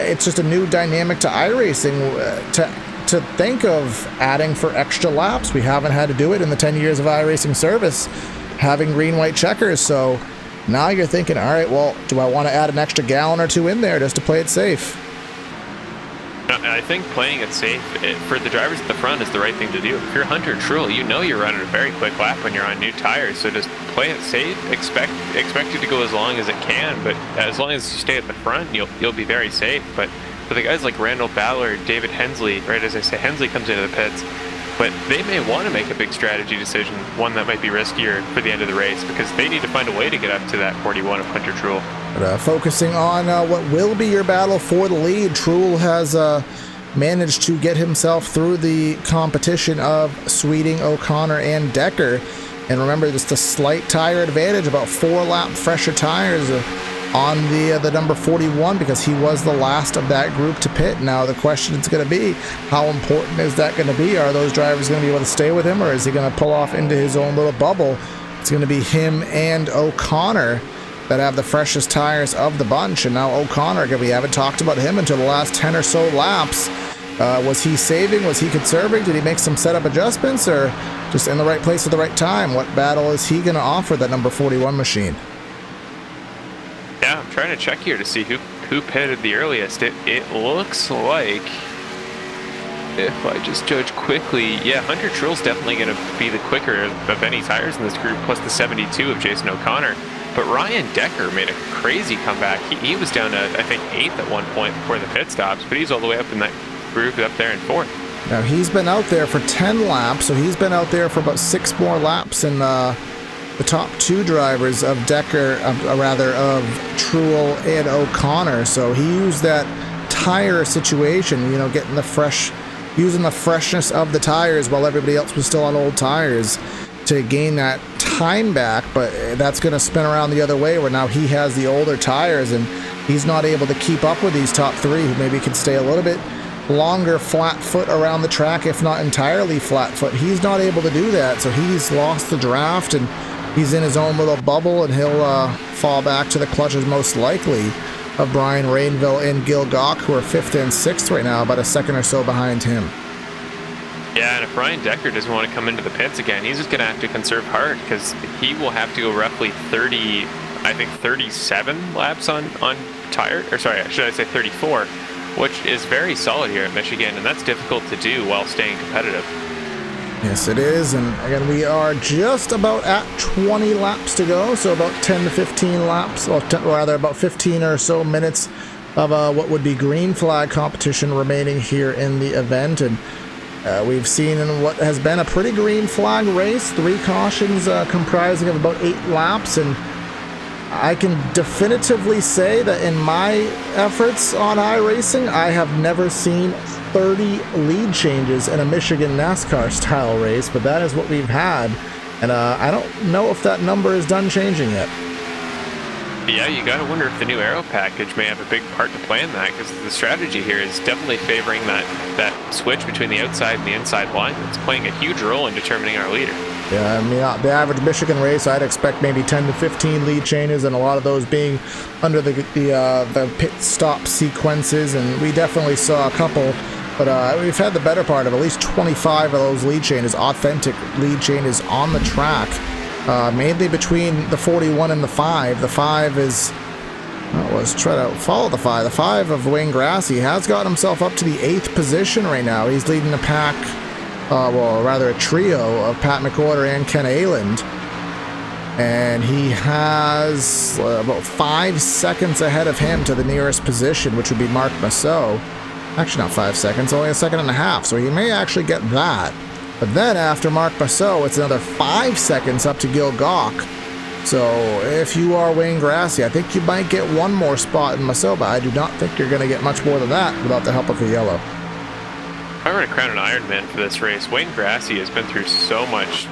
it's just a new dynamic to iRacing to think of adding for extra laps. We haven't had to do it in the 10 years of iRacing service, having green-white checkers. So now you're thinking, all right, well, do I want to add an extra gallon or two in there just to play it safe? I think playing it safe for the drivers at the front is the right thing to do. If you're Hunter Truex, you know you're running a very quick lap when you're on new tires, so just play it safe. Expect it to go as long as it can, but as long as you stay at the front, you'll be very safe. But for the guys like Randall Ballard, David Hensley, right, as I say, Hensley comes into the pits, but they may want to make a big strategy decision, one that might be riskier for the end of the race, because they need to find a way to get up to that 41 of Hunter Truex. But, focusing on what will be your battle for the lead, Truex has managed to get himself through the competition of Sweeting, O'Connor, and Decker. And remember, just a slight tire advantage, about 4 lap fresher tires on the number 41, because he was the last of that group to pit. Now the question is going to be, how important is that going to be? Are those drivers going to be able to stay with him, or is he going to pull off into his own little bubble? It's going to be him and O'Connor that have the freshest tires of the bunch. And now O'Connor, we haven't talked about him until the last 10 or so laps. Was he saving? Was he conserving? Did he make some setup adjustments, or just in the right place at the right time? What battle is he going to offer that number 41 machine? Yeah, I'm trying to check here to see who pitted the earliest. It looks like, if I just judge quickly, yeah, Hunter Truex definitely going to be the quicker of any tires in this group, plus the 72 of Jason O'Connor. But Ryan Decker made a crazy comeback. He was down to, I think, 8th at one point before the pit stops, but he's all the way up in that group up there in 4th. Now, he's been out there for 10 laps, so he's been out there for about 6 more laps in the top 2 drivers of Decker, of Truex and O'Connor. So he used that tire situation, getting using the freshness of the tires while everybody else was still on old tires to gain that time back. But that's going to spin around the other way, where now he has the older tires and he's not able to keep up with these top 3 who maybe can stay a little bit longer flat foot around the track, if not entirely flat foot. He's not able to do that, so he's lost the draft and he's in his own little bubble, and he'll fall back to the clutches most likely of Brian Rainville and Gil Gauck, who are 5th and 6th right now, about a second or so behind him. Yeah, and if Ryan Decker doesn't want to come into the pits again, he's just going to have to conserve hard, because he will have to go roughly 37 laps on tire, or sorry, should I say 34, which is very solid here at Michigan, and that's difficult to do while staying competitive. Yes, it is, and again, we are just about at 20 laps to go, so about 10 to 15 laps, or rather about 15 or so minutes of what would be green flag competition remaining here in the event. And we've seen in what has been a pretty green flag race, 3 cautions comprising of about 8 laps, and I can definitively say that in my efforts on iRacing, I have never seen 30 lead changes in a Michigan NASCAR style race, but that is what we've had, and I don't know if that number is done changing yet. Yeah, you gotta wonder if the new aero package may have a big part to play in that, because the strategy here is definitely favoring that switch between the outside and the inside line. It's playing a huge role in determining our leader. Yeah, I mean, the average Michigan race, I'd expect maybe 10 to 15 lead changes, and a lot of those being under the pit stop sequences, and we definitely saw a couple, but we've had the better part of at least 25 of those lead changes, authentic lead changes on the track, mainly between the 41 and the 5. The 5 is, let's try to follow the 5. The 5 of Wayne Grassi has got himself up to the 8th position right now. He's leading the pack, a trio of Pat McWhorter and Ken Ayland. And he has about 5 seconds ahead of him to the nearest position, which would be Mark Massot. Actually, not 5 seconds, only a second and a half, so he may actually get that. But then after Marc Marceau, it's another 5 seconds up to Gil Gauck. So if you are Wayne Grassi, I think you might get one more spot in Marceau, but I do not think you're going to get much more than that without the help of a yellow. If I were to crown an Ironman for this race, Wayne Grassi has been through so much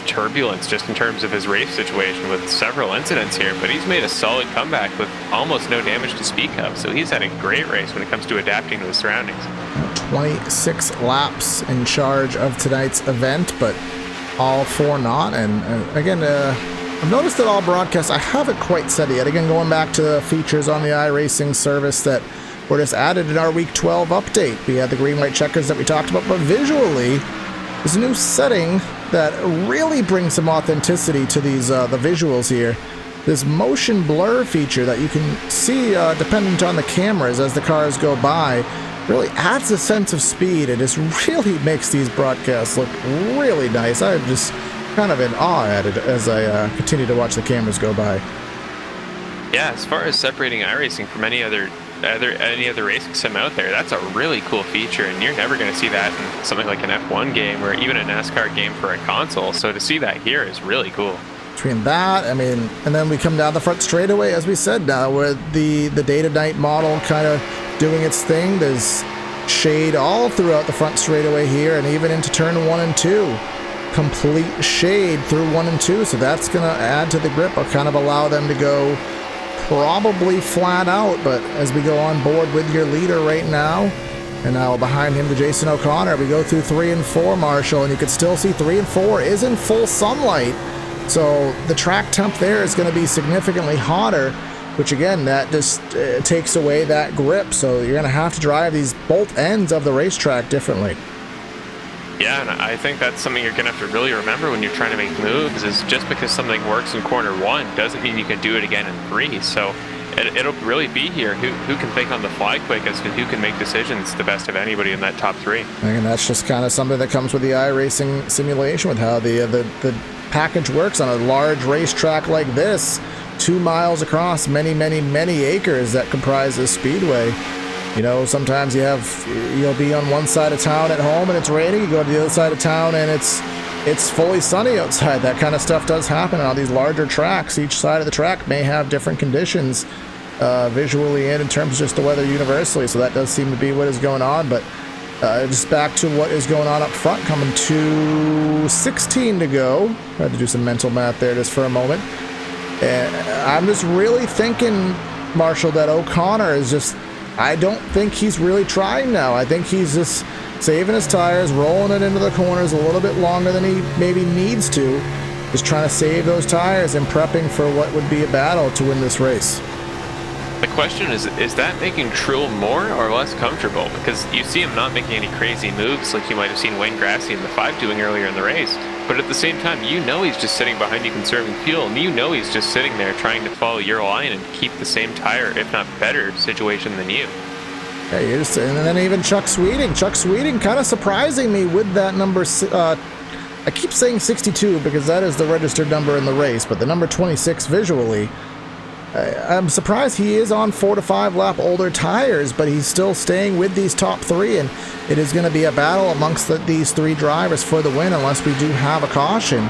turbulence just in terms of his race situation with several incidents here, but he's made a solid comeback with almost no damage to speak of, so he's had a great race when it comes to adapting to his surroundings. 26 laps in charge of tonight's event, but all 4 not. And again, I've noticed that all broadcasts, I haven't quite said it yet. Again, going back to the features on the iRacing service that were just added in our Week 12 update. We had the green white checkers that we talked about, but visually, there's a new setting that really brings some authenticity to these the visuals here. This motion blur feature that you can see dependent on the cameras as the cars go by really adds a sense of speed. It just really makes these broadcasts look really nice. I'm just kind of in awe at it as I continue to watch the cameras go by. Yeah, as far as separating iRacing from any other racing sim out there, that's a really cool feature, and you're never going to see that in something like an F1 game or even a NASCAR game for a console. So to see that here is really cool. Between that, I mean, and then we come down the front straightaway, as we said, now with the day-to-night model kind of doing its thing. There's shade all throughout the front straightaway here, and even into turn 1 and 2. Complete shade through 1 and 2, so that's going to add to the grip or kind of allow them to go probably flat out. But as we go on board with your leader right now, and now behind him to Jason O'Connor, we go through 3 and 4, Marshall, and you can still see 3 and 4 is in full sunlight. So the track temp there is going to be significantly hotter, which again, that just takes away that grip. So you're going to have to drive these both ends of the racetrack differently. Yeah, and I think that's something you're going to have to really remember when you're trying to make moves, is just because something works in corner 1 doesn't mean you can do it again in 3. So it'll really be here who can think on the fly quickest and who can make decisions the best of anybody in that top 3. And that's just kind of something that comes with the iRacing simulation, with how the package works on a large racetrack like this, 2 miles across, many acres that comprise this speedway. You know, sometimes you'll be on one side of town at home and it's raining, you go to the other side of town and it's fully sunny outside. That kind of stuff does happen on these larger tracks. Each side of the track may have different conditions visually and in terms of just the weather universally, so that does seem to be what is going on. But just back to what is going on up front, coming to 16 to go. I had to do some mental math there just for a moment. And I'm just really thinking, Marshall, that O'Connor is just, I don't think he's really trying now. I think he's just saving his tires, rolling it into the corners a little bit longer than he maybe needs to. Just trying to save those tires and prepping for what would be a battle to win this race. The question is that making Truex more or less comfortable? Because you see him not making any crazy moves like you might have seen Wayne Grassi in the 5 doing earlier in the race. But at the same time, you know he's just sitting behind you conserving fuel, and you know he's just sitting there trying to follow your line and keep the same tire, if not better, situation than you. Yeah, and then even Chuck Sweeting. Chuck Sweeting kind of surprising me with that number. I keep saying 62 because that is the registered number in the race, but the number 26 visually, I'm surprised he is on 4 to 5 lap older tires, but he's still staying with these top 3, and it is going to be a battle amongst these 3 drivers for the win unless we do have a caution.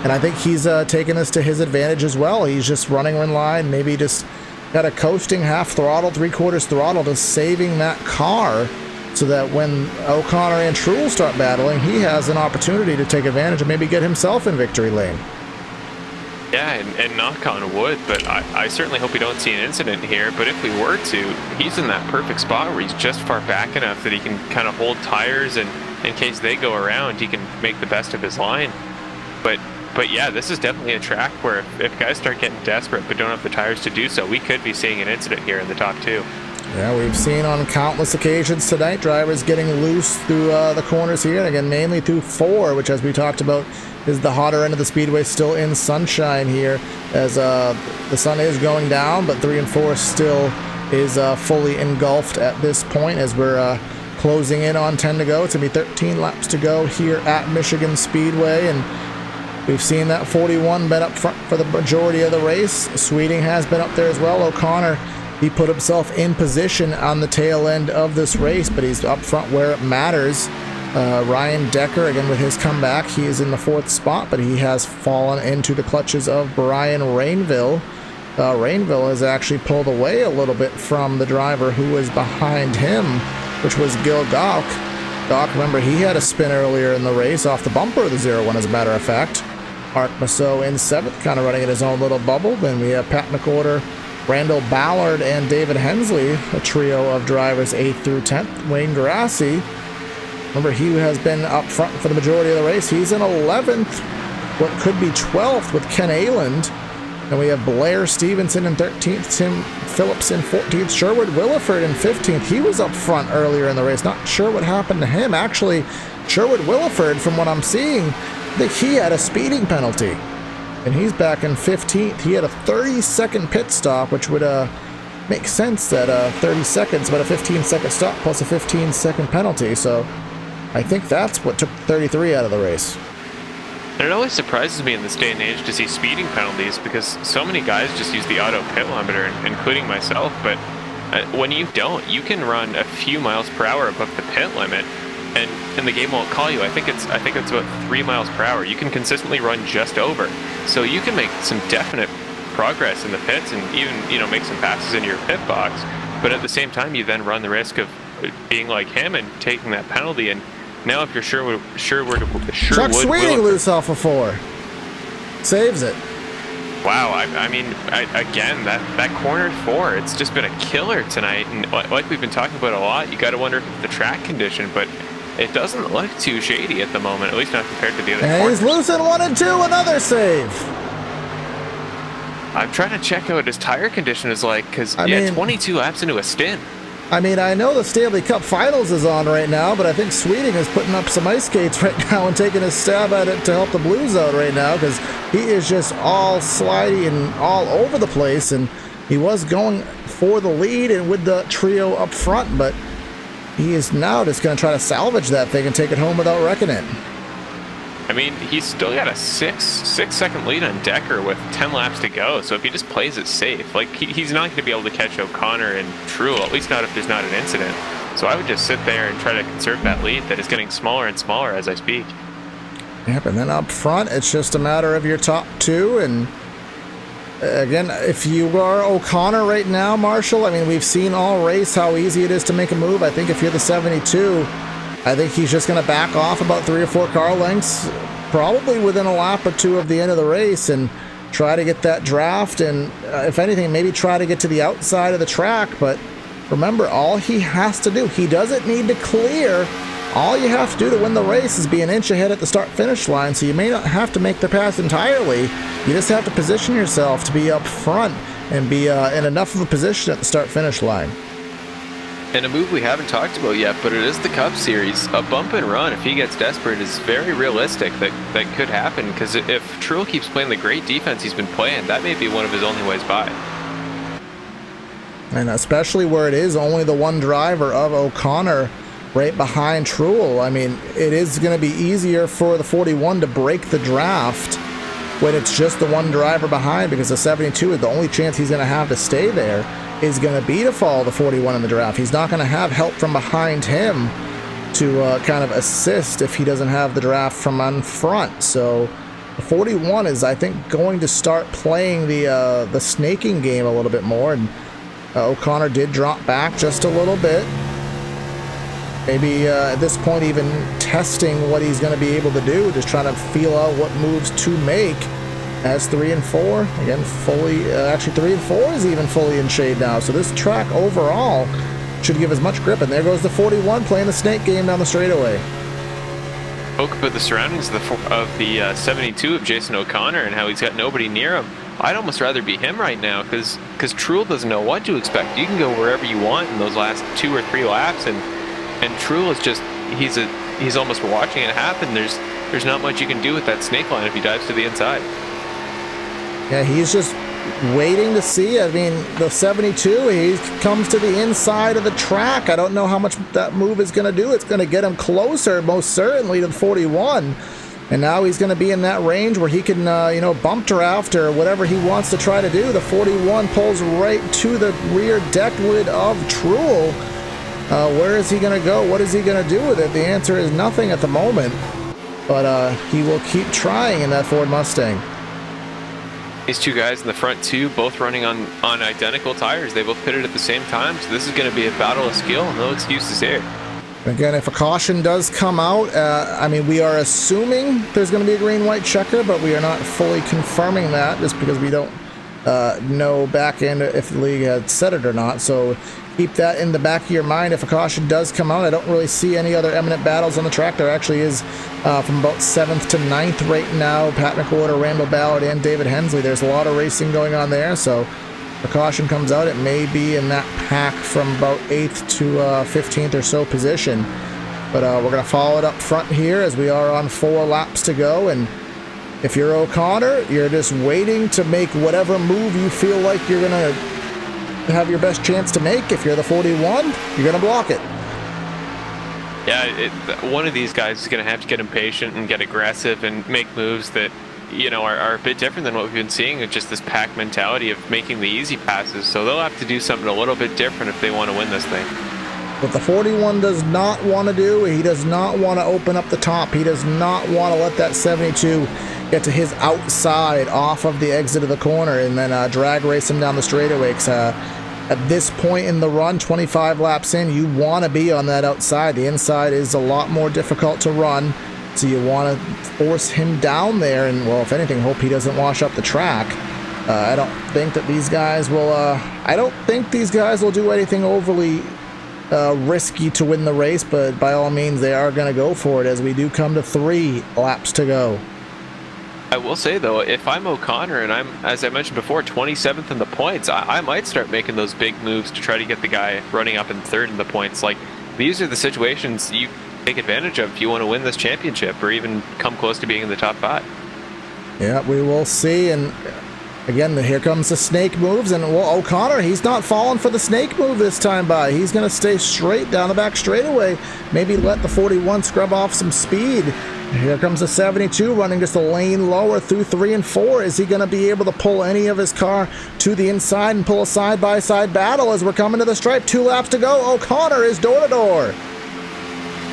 And I think he's taking this to his advantage as well. He's just running in line, maybe just got a coasting half throttle, 3/4 throttle, just saving that car so that when O'Connor and Truex start battling, he has an opportunity to take advantage and maybe get himself in victory lane. Yeah, and knock on wood, but I certainly hope we don't see an incident here. But if we were to, he's in that perfect spot where he's just far back enough that he can kind of hold tires, and in case they go around, he can make the best of his line. But yeah, this is definitely a track where if guys start getting desperate but don't have the tires to do so, we could be seeing an incident here in the top 2. Yeah, we've seen on countless occasions tonight drivers getting loose through the corners here, and again, mainly through 4, which, as we talked about, is the hotter end of the speedway, still in sunshine here as the sun is going down, but 3 and 4 still is fully engulfed at this point as we're closing in on 10 to go. It's going to be 13 laps to go here at Michigan Speedway, and we've seen that 41 been up front for the majority of the race. Sweeting has been up there as well. O'Connor, he put himself in position on the tail end of this race, but he's up front where it matters. Ryan Decker, again with his comeback, he is in the 4th spot, but he has fallen into the clutches of Brian Rainville. Rainville has actually pulled away a little bit from the driver who was behind him, which was Gil Gauck. Gauck, remember, he had a spin earlier in the race off the bumper of the 0-1, as a matter of fact. Mark Massot in 7th, kind of running in his own little bubble. Then we have Pat McWhorter, Randall Ballard, and David Hensley, a trio of drivers 8th through 10th. Wayne Grassi, remember, he has been up front for the majority of the race. He's in 11th, what could be 12th with Ken Ayland. And we have Blair Stevenson in 13th, Tim Phillips in 14th, Sherwood Williford in 15th. He was up front earlier in the race. Not sure what happened to him. Actually, Sherwood Williford, from what I'm seeing, I think he had a speeding penalty. And he's back in 15th. He had a 30-second pit stop, which would make sense that 30 seconds, but a 15-second stop plus a 15-second penalty. So I think that's what took 33 out of the race. And it always surprises me in this day and age to see speeding penalties, because so many guys just use the auto pit limiter, including myself. But when you don't, you can run a few miles per hour above the pit limit, and the game won't call you. I think it's about 3 miles per hour. You can consistently run just over, so you can make some definite progress in the pits, and even make some passes into your pit box. But at the same time, you then run the risk of being like him and taking that penalty. And now, if you're Sherwood Chuck Sweeting loose off of 4. Saves it. Wow, I mean, again, that corner 4, it's just been a killer tonight. And like we've been talking about a lot, you got to wonder if it's the track condition, but it doesn't look too shady at the moment, at least not compared to the other corners. He's loose in 1 and 2, another save. I'm trying to check out what his tire condition is like, because 22 laps into a stint. I mean, I know the Stanley Cup Finals is on right now, but I think Sweeting is putting up some ice skates right now and taking a stab at it to help the Blues out right now, because he is just all slidey and all over the place, and he was going for the lead and with the trio up front, but he is now just going to try to salvage that thing and take it home without wrecking it. I mean, he's still got a 6-second lead on Decker with 10 laps to go, so if he just plays it safe, like, he's not going to be able to catch O'Connor and Truex, at least not if there's not an incident. So I would just sit there and try to conserve that lead that is getting smaller and smaller as I speak. Yep, and then up front, it's just a matter of your top 2, and again, if you are O'Connor right now, Marshall, I mean, we've seen all race how easy it is to make a move. I think if you're the 72, I think he's just going to back off about 3 or 4 car lengths, probably within a lap or 2 of the end of the race, and try to get that draft, and if anything, maybe try to get to the outside of the track. But remember, all he has to do, he doesn't need to clear. All you have to do to win the race is be an inch ahead at the start-finish line, so you may not have to make the pass entirely. You just have to position yourself to be up front and be in enough of a position at the start-finish line. And a move we haven't talked about yet, but it is the Cup Series. A bump and run, if he gets desperate, is very realistic. That could happen, because if Truex keeps playing the great defense he's been playing, that may be one of his only ways by. And especially where it is only the one driver of O'Connor right behind Truex. I mean, it is going to be easier for the 41 to break the draft when it's just the one driver behind, because the 72 is the only chance he's going to have to stay there is going to be to follow the 41 in the draft. He's not going to have help from behind him to kind of assist if he doesn't have the draft from on front. So the 41 is, I think, going to start playing the snaking game a little bit more, and O'Connor did drop back just a little bit. Maybe at this point even testing what he's going to be able to do, just trying to feel out what moves to make. As 3 and 4, again, fully, actually 3 and 4 is even fully in shade now. So this track overall should give as much grip. And there goes the 41 playing the snake game down the straightaway. Spoke about the surroundings of the 72 of Jason O'Connor and how he's got nobody near him. I'd almost rather be him right now, because Truex doesn't know what to expect. You can go wherever you want in those last 2 or 3 laps, and Truex is just, he's almost watching it happen. There's not much you can do with that snake line if he dives to the inside. Yeah, he's just waiting to see. I mean, the 72, he comes to the inside of the track. I don't know how much that move is going to do. It's going to get him closer, most certainly, to the 41. And now he's going to be in that range where he can, bump draft or whatever he wants to try to do. The 41 pulls right to the rear deck lid of Truex. Where is he going to go? What is he going to do with it? The answer is nothing at the moment, but he will keep trying in that Ford Mustang. These two guys in the front too, both running on identical tires. They both pitted at the same time, so this is going to be a battle of skill. No excuses here. Again, if a caution does come out, I mean, we are assuming there's going to be a green-white checker, but we are not fully confirming that just because we don't know back end if the league had said it or not. So keep that in the back of your mind. If a caution does come out, I don't really see any other imminent battles on the track. There actually is from about 7th to 9th right now. Pat McWhorter, Randall Ballard, and David Hensley. There's a lot of racing going on there. So if a caution comes out, it may be in that pack from about 8th to 15th or so position. But we're going to follow it up front here as we are on 4 laps to go. And if you're O'Connor, you're just waiting to make whatever move you feel like you're going to have your best chance to make. If you're the 41, you're going to block it. Yeah, one of these guys is going to have to get impatient and get aggressive and make moves that, you know, are a bit different than what we've been seeing with just this pack mentality of making the easy passes. So they'll have to do something a little bit different if they want to win this thing. What the 41 does not want to do, he does not want to open up the top. He does not want to let that 72 get to his outside off of the exit of the corner and then drag race him down the straightaway. At this point in the run, 25 laps in, you want to be on that outside. The inside is a lot more difficult to run, so you want to force him down there and, well, if anything, hope he doesn't wash up the track. I don't think that these guys will do anything overly risky to win the race, but by all means they are going to go for it as we do come to 3 laps to go. I will say though, if I'm O'Connor and I'm, as I mentioned before, 27th in the points, I might start making those big moves to try to get the guy running up in 3rd in the points. Like, these are the situations you take advantage of if you want to win this championship or even come close to being in the top 5. Yeah, we will see. And again, here comes the snake moves, and well, O'Connor, he's not falling for the snake move this time by. He's going to stay straight down the back straightaway, maybe let the 41 scrub off some speed. Here comes the 72 running just a lane lower through 3 and 4. Is he going to be able to pull any of his car to the inside and pull a side-by-side battle as we're coming to the stripe? 2 laps to go. O'Connor is door-to-door.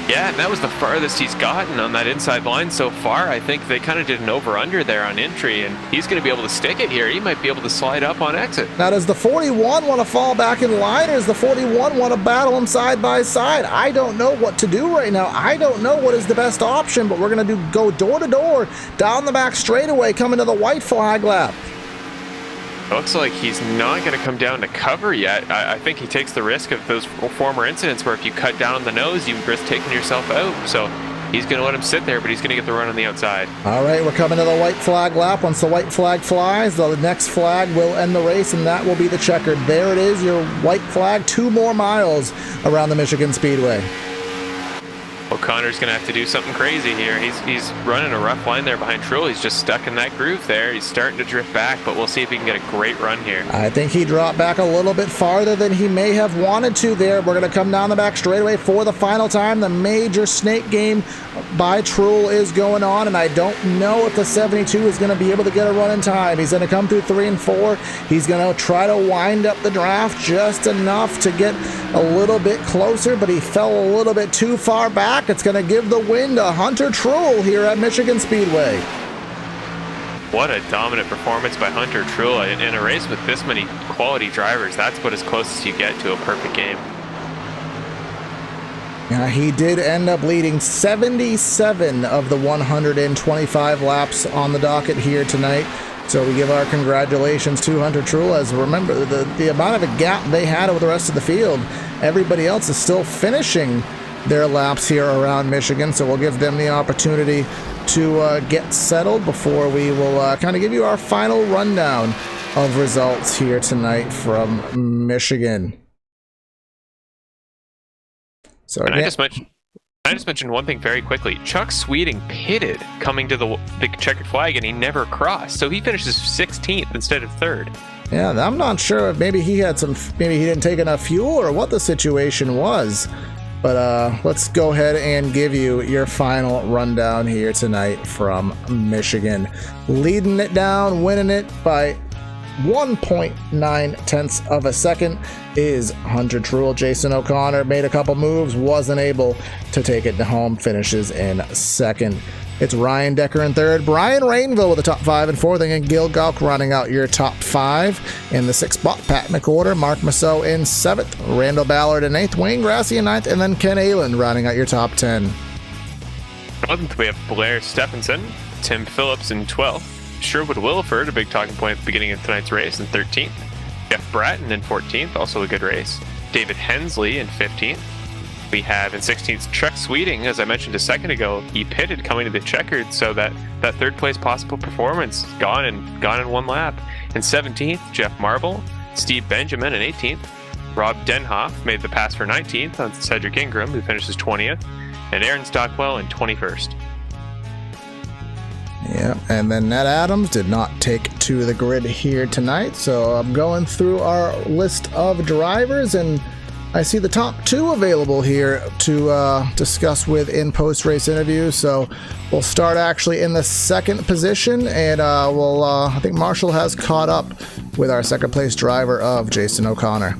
Yeah, and that was the farthest he's gotten on that inside line so far. I think they kind of did an over-under there on entry, and he's going to be able to stick it here. He might be able to slide up on exit. Now, does the 41 want to fall back in line, or does the 41 want to battle him side by side? I don't know what to do right now. I don't know what is the best option, but we're going to go door-to-door down the back straightaway coming to the white flag lap. Looks like he's not going to come down to cover yet. I think he takes the risk of those former incidents where if you cut down on the nose, you risk taking yourself out. So he's going to let him sit there, but he's going to get the run on the outside. All right, we're coming to the white flag lap. Once the white flag flies, the next flag will end the race, and that will be the checkered. There it is, your white flag. 2 more miles around the Michigan Speedway. O'Connor's going to have to do something crazy here. He's running a rough line there behind Trull. He's just stuck in that groove there. He's starting to drift back, but we'll see if he can get a great run here. I think he dropped back a little bit farther than he may have wanted to there. We're going to come down the back straightaway for the final time. The major snake game by Trull is going on, and I don't know if the 72 is going to be able to get a run in time. He's going to come through 3 and 4. He's going to try to wind up the draft just enough to get a little bit closer, but he fell a little bit too far back. It's going to give the win to Hunter Trull here at Michigan Speedway. What a dominant performance by Hunter Trull in a race with this many quality drivers. That's about as close as you get to a perfect game. Yeah, he did end up leading 77 of the 125 laps on the docket here tonight. So we give our congratulations to Hunter Trull. As remember, the amount of a gap they had over the rest of the field, everybody else is still finishing their laps here around Michigan, so we'll give them the opportunity to get settled before we will kind of give you our final rundown of results here tonight from Michigan. So I just mentioned one thing very quickly. Chuck Sweeting pitted coming to the checkered flag, and he never crossed, so he finishes 16th instead of 3rd. Yeah, I'm not sure if maybe he didn't take enough fuel or what the situation was. But let's go ahead and give you your final rundown here tonight from Michigan. Leading it down, winning it by 1.9 tenths of a second is Hunter Truel. Jason O'Connor made a couple moves, wasn't able to take it home, finishes in second. It's Ryan Decker in third, Brian Rainville with the top 5 in fourth, and Gil Gauck running out your top 5. In the sixth spot, Pat McWhorter, Mark Massot in seventh, Randall Ballard in eighth, Wayne Grassi in ninth, and then Ken Ayland rounding out your top 10. 11th, we have Blair Stephenson, Tim Phillips in 12th, Sherwood Williford, a big talking point at the beginning of tonight's race, in 13th, Jeff Bratton in 14th, also a good race, David Hensley in 15th. We have in 16th Chuck Sweeting, as I mentioned a second ago. He pitted coming to the checkered, so that third place possible performance gone in one lap. In 17th, Jeff Marble, Steve Benjamin in 18th, Rob Denhoff made the pass for 19th on Cedric Ingram, who finishes 20th, and Aaron Stockwell in 21st. Yeah, and then Ned Adams did not take to the grid here tonight, so I'm going through our list of drivers, and I see the top 2 available here to discuss with in post-race interviews. So we'll start actually in the second position, and I think Marshall has caught up with our second place driver of Jason O'Connor.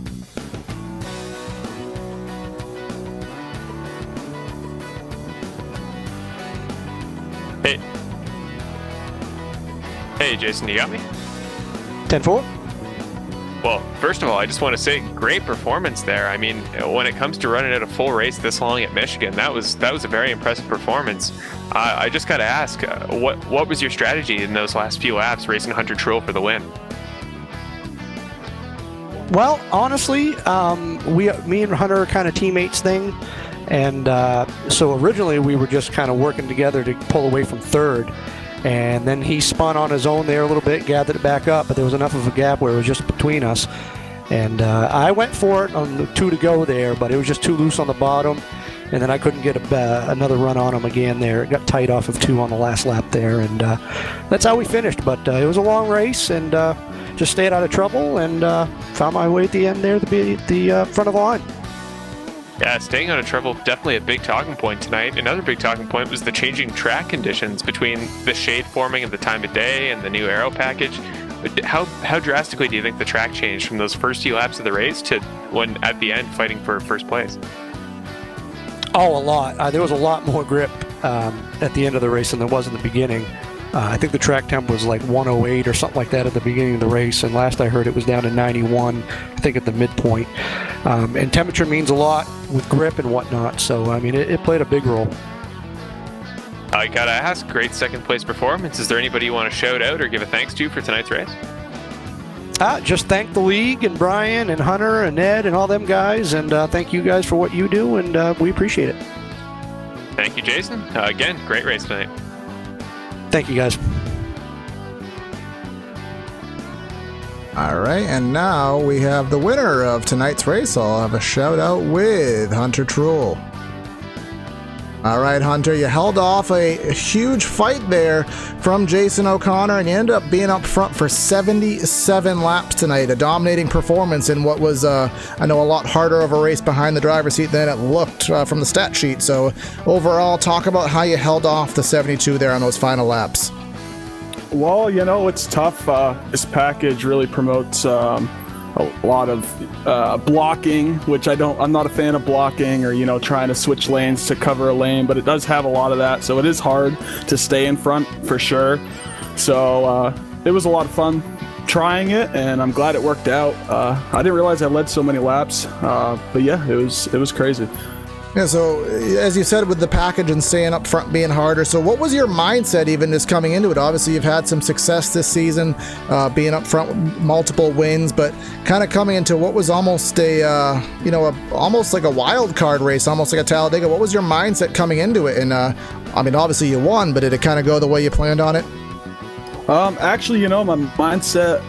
Hey, Jason, you got me? 10-4. Well, first of all, I just want to say great performance there. I mean, when it comes to running at a full race this long at Michigan, that was a very impressive performance. I just got to ask, what was your strategy in those last few laps racing Hunter Truel for the win? Well, honestly, me and Hunter are kind of teammates thing, and so originally we were just kind of working together to pull away from third. And then he spun on his own there a little bit, gathered it back up, but there was enough of a gap where it was just between us. And I went for it on the 2 to go there, but it was just too loose on the bottom, and then I couldn't get another run on him again there. It got tight off of 2 on the last lap there, and that's how we finished. But it was a long race, and just stayed out of trouble, and found my way at the end there to be at the front of the line. Yeah, staying out of trouble, definitely a big talking point tonight. Another big talking point was the changing track conditions between the shade forming at the time of day and the new aero package. How drastically do you think the track changed from those first few laps of the race to when at the end fighting for first place? Oh, a lot. There was a lot more grip at the end of the race than there was in the beginning. I think the track temp was like 108 or something like that at the beginning of the race, and last I heard it was down to 91, I think at the midpoint. And temperature means a lot with grip and whatnot, so I mean it played a big role. I gotta ask, great second place performance. Is there anybody you want to shout out or give a thanks to for tonight's race? Just thank the league and Brian and Hunter and Ed and all them guys, and thank you guys for what you do, and we appreciate it. Thank you, Jason. Again, great race tonight. Thank you, guys. All right, and now we have the winner of tonight's race. I'll have a shout out with Hunter Truel. All right, Hunter, you held off a huge fight there from Jason O'Connor, and you ended up being up front for 77 laps tonight, a dominating performance in what was, I know, a lot harder of a race behind the driver's seat than it looked from the stat sheet. So overall, talk about how you held off the 72 there on those final laps. Well, you know, it's tough. This package really promotes a lot of blocking, which I'm not a fan of blocking or, you know, trying to switch lanes to cover a lane, but it does have a lot of that. So it is hard to stay in front for sure. So it was a lot of fun trying it, and I'm glad it worked out. I didn't realize I led so many laps, but yeah, it was crazy. Yeah, so as you said, with the package and staying up front being harder, so what was your mindset even just coming into it? Obviously, you've had some success this season, being up front with multiple wins, but kind of coming into what was almost almost like a wild card race, almost like a Talladega. What was your mindset coming into it? And I mean, obviously you won, but did it kind of go the way you planned on it? Actually, you know, my mindset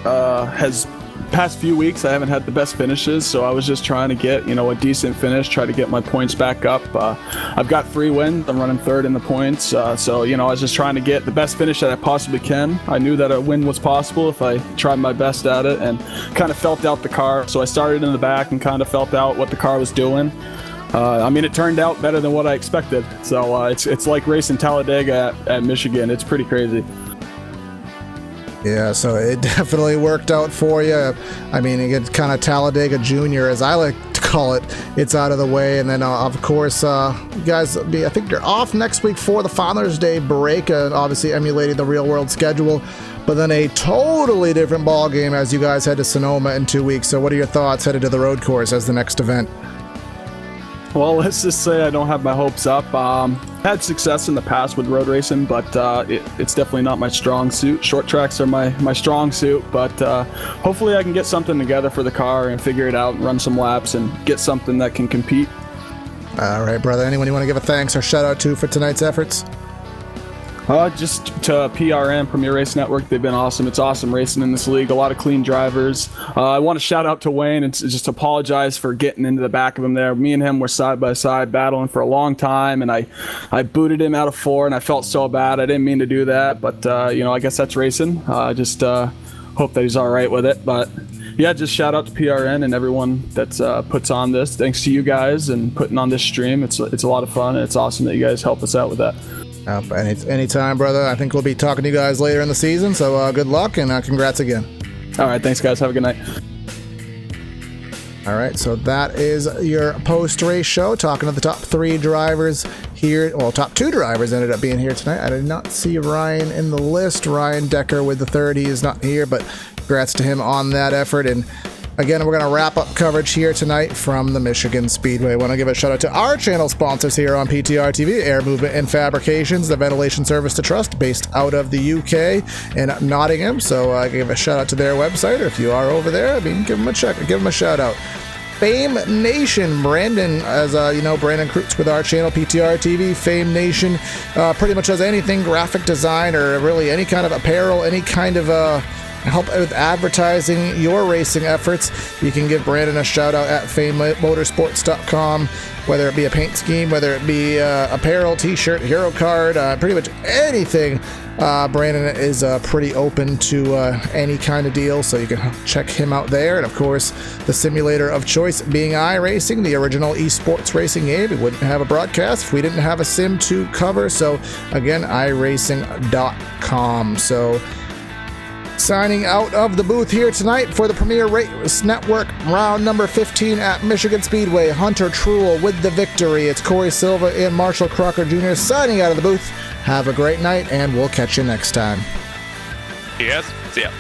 has past few weeks I haven't had the best finishes, so I was just trying to get, you know, a decent finish, try to get my points back up. I've got 3 wins. I'm running third in the points, so you know, I was just trying to get the best finish that I possibly can. I knew that a win was possible if I tried my best at it, and kind of felt out the car. So I started in the back and kind of felt out what the car was doing. I mean, it turned out better than what I expected. So it's like racing Talladega at Michigan. It's pretty crazy. Yeah, so it definitely worked out for you. I mean, again, kind of Talladega Junior, as I like to call it. It's out of the way, and then of course, you guys, I think you're off next week for the Father's Day break, obviously emulating the real world schedule. But then a totally different ball game as you guys head to Sonoma in 2 weeks. So, what are your thoughts headed to the road course as the next event? Well, let's just say I don't have my hopes up. Had success in the past with road racing, but it's definitely not my strong suit. Short tracks are my strong suit, but hopefully I can get something together for the car and figure it out, run some laps, and get something that can compete. All right, brother. Anyone you want to give a thanks or shout out to for tonight's efforts? Just to PRN, Premier Race Network. They've been awesome. It's awesome racing in this league. A lot of clean drivers. I want to shout out to Wayne and just apologize for getting into the back of him there. Me and him were side by side battling for a long time, and I booted him out of 4, and I felt so bad. I didn't mean to do that, but I guess that's racing. Just hope that he's all right with it. But yeah, just shout out to PRN and everyone that's puts on this. Thanks to you guys and putting on this stream. It's a lot of fun, and it's awesome that you guys help us out with that. Anytime, brother. I think we'll be talking to you guys later in the season, so good luck and congrats again. All right, thanks, guys. Have a good night. All right, so that is your post-race show, talking to the top 3 drivers here. Well, top 2 drivers ended up being here tonight. I did not see Ryan in the list. Ryan Decker with the 30 is not here, but congrats to him on that effort. And again, we're going to wrap up coverage here tonight from the Michigan Speedway. I want to give a shout out to our channel sponsors here on PTR TV, Air Movement and Fabrications, the ventilation service to trust, based out of the UK in Nottingham. So I give a shout out to their website. If you are over there, give them a check, give them a shout out. Fame Nation, Brandon, as Brandon Krutz with our channel, PTR TV. Fame Nation pretty much does anything graphic design or really any kind of apparel, any kind of help with advertising your racing efforts. You can give Brandon a shout out at famemotorsports.com, whether it be a paint scheme, whether it be apparel, t-shirt, hero card, pretty much anything. Brandon is pretty open to any kind of deal, so you can check him out there. And of course, the simulator of choice being iRacing, the original esports racing game. We wouldn't have a broadcast if we didn't have a sim to cover. So again, iRacing.com. So signing out of the booth here tonight for the Premier Race Network round number 15 at Michigan Speedway. Hunter Truel with the victory. It's Corey Silva and Marshall Crocker Jr. signing out of the booth. Have a great night, and we'll catch you next time. Yes. See ya.